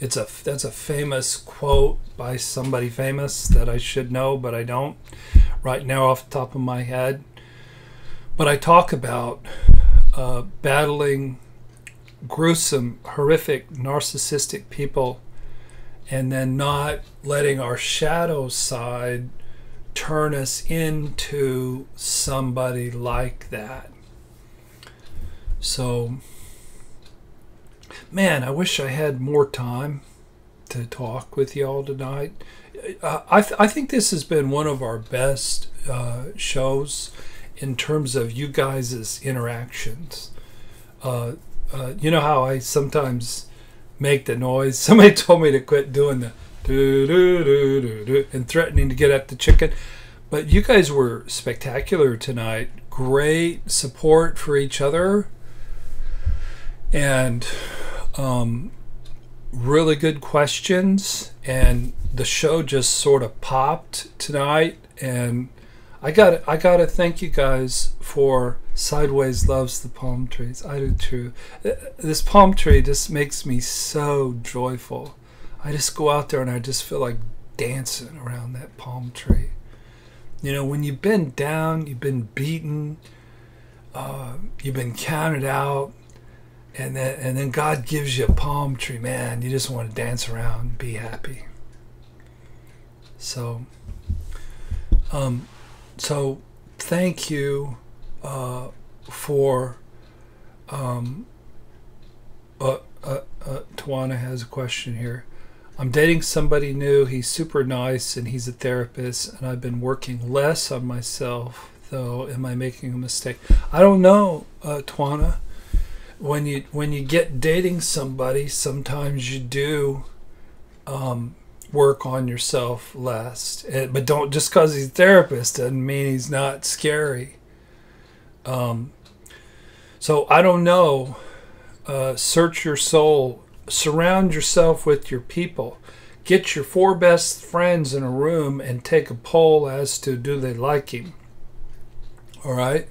That's a famous quote by somebody famous that I should know, but I don't right now off the top of my head. But I talk about battling gruesome, horrific, narcissistic people, and then not letting our shadow side turn us into somebody like that. So, man, I wish I had more time to talk with y'all tonight. I think this has been one of our best shows in terms of you guys' interactions. You know how I sometimes make the noise? Somebody told me to quit doing the do and threatening to get at the chicken. But you guys were spectacular tonight. Great support for each other. And really good questions. And the show just sort of popped tonight. And I gotta thank you guys for Sideways Loves the Palm Trees. I do too. This palm tree just makes me so joyful. I just go out there and I just feel like dancing around that palm tree. You know, when you've been down, you've been beaten, you've been counted out, and then God gives you a palm tree, man, you just want to dance around and be happy. So thank you for Tawana has a question here. I'm dating somebody new. He's super nice and he's a therapist, and I've been working less on myself, though. Am I making a mistake? I don't know, Tawana. When you get dating somebody, sometimes you do work on yourself less. But don't, just because he's a therapist doesn't mean he's not scary. So I don't know. Search your soul. Surround yourself with your people. Get your 4 best friends in a room and take a poll as to do they like him. All right?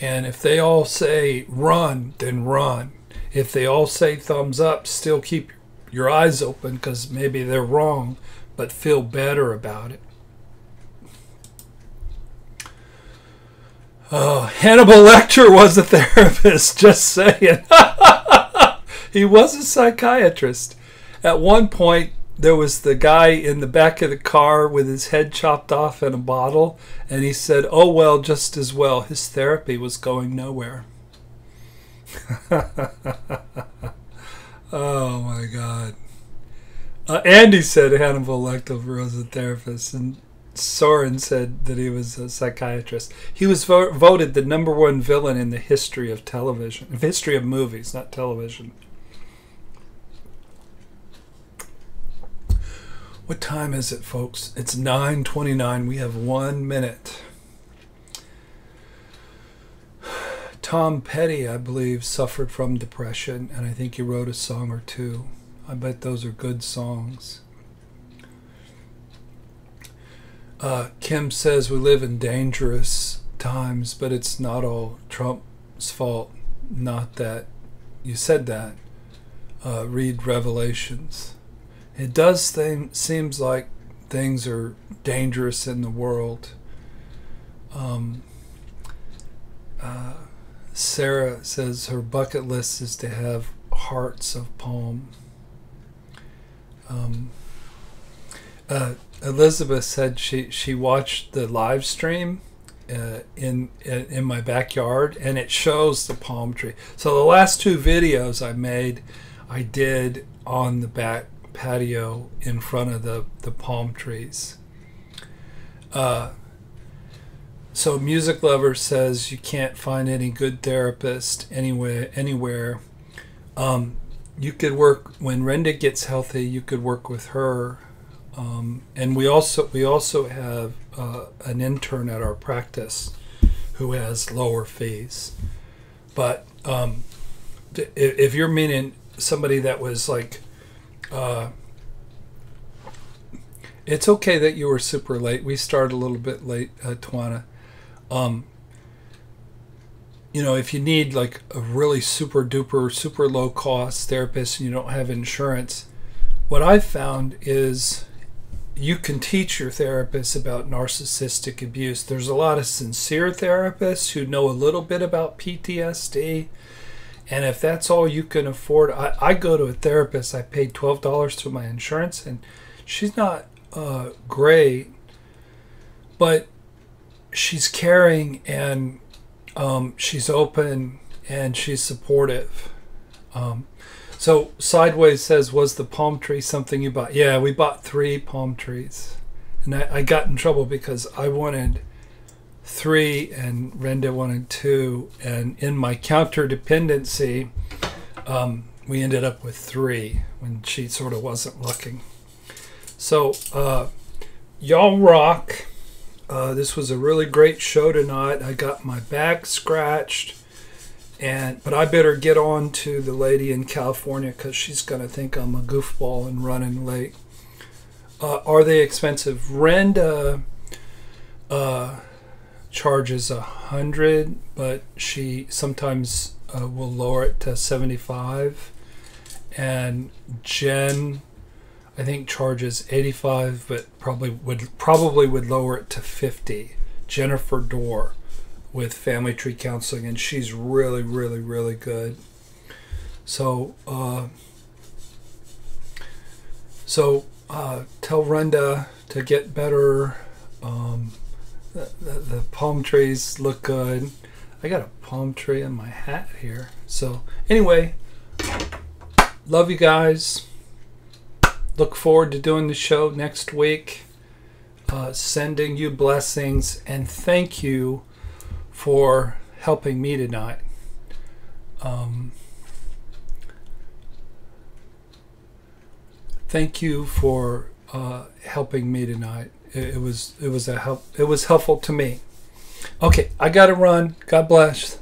And if they all say run, then run. If they all say thumbs up, still keep your eyes open, because maybe they're wrong, but feel better about it. Hannibal Lecter was a therapist, just saying. He was a psychiatrist. At one point, there was the guy in the back of the car with his head chopped off in a bottle, and he said, oh, well, just as well. His therapy was going nowhere. Oh, my God. Andy said Hannibal Lecter was a therapist, and Soren said that he was a psychiatrist. He was voted the #1 villain in the history of television, history of movies, not television. What time is it, folks? It's 9:29. We have 1 minute. Tom Petty, I believe, suffered from depression, and I think he wrote a song or two. I bet those are good songs. Kim says we live in dangerous times, but it's not all Trump's fault. Not that. You said that. Read Revelations. It does seems like things are dangerous in the world. Sarah says her bucket list is to have hearts of palm. Elizabeth said she watched the live stream in my backyard, and it shows the palm tree. So the last 2 videos I made, I did on the back patio in front of the palm trees. So Music Lover says you can't find any good therapist anywhere. You could work when Renda gets healthy. You could work with her, and we also have an intern at our practice who has lower fees. But if you're meaning somebody that was like, it's okay that you were super late. We started a little bit late, Tawana. you know, if you need like a really super duper, super low cost therapist and you don't have insurance, what I've found is you can teach your therapist about narcissistic abuse. There's a lot of sincere therapists who know a little bit about PTSD. And if that's all you can afford, I go to a therapist. I paid $12 to my insurance, and she's not great, but she's caring, and she's open, and she's supportive. So Sideways says, was the palm tree something you bought? Yeah, we bought 3 palm trees. And I got in trouble because I wanted 3 and Renda wanted 2. And in my counterdependency, we ended up with 3 when she sort of wasn't looking. So y'all rock. This was a really great show tonight. I got my back scratched. But I better get on to the lady in California because she's going to think I'm a goofball and running late. Are they expensive? Renda charges $100, but she sometimes will lower it to $75. And Jen, I think, charges $85, but probably would lower it to $50. Jennifer Dorr with Family Tree Counseling, and she's really, really, really good. So, tell Renda to get better. The palm trees look good. I got a palm tree in my hat here. So, anyway, love you guys. Look forward to doing the show next week. Sending you blessings, and thank you for helping me tonight. Thank you for helping me tonight. It was helpful to me. Okay, I gotta run. God bless.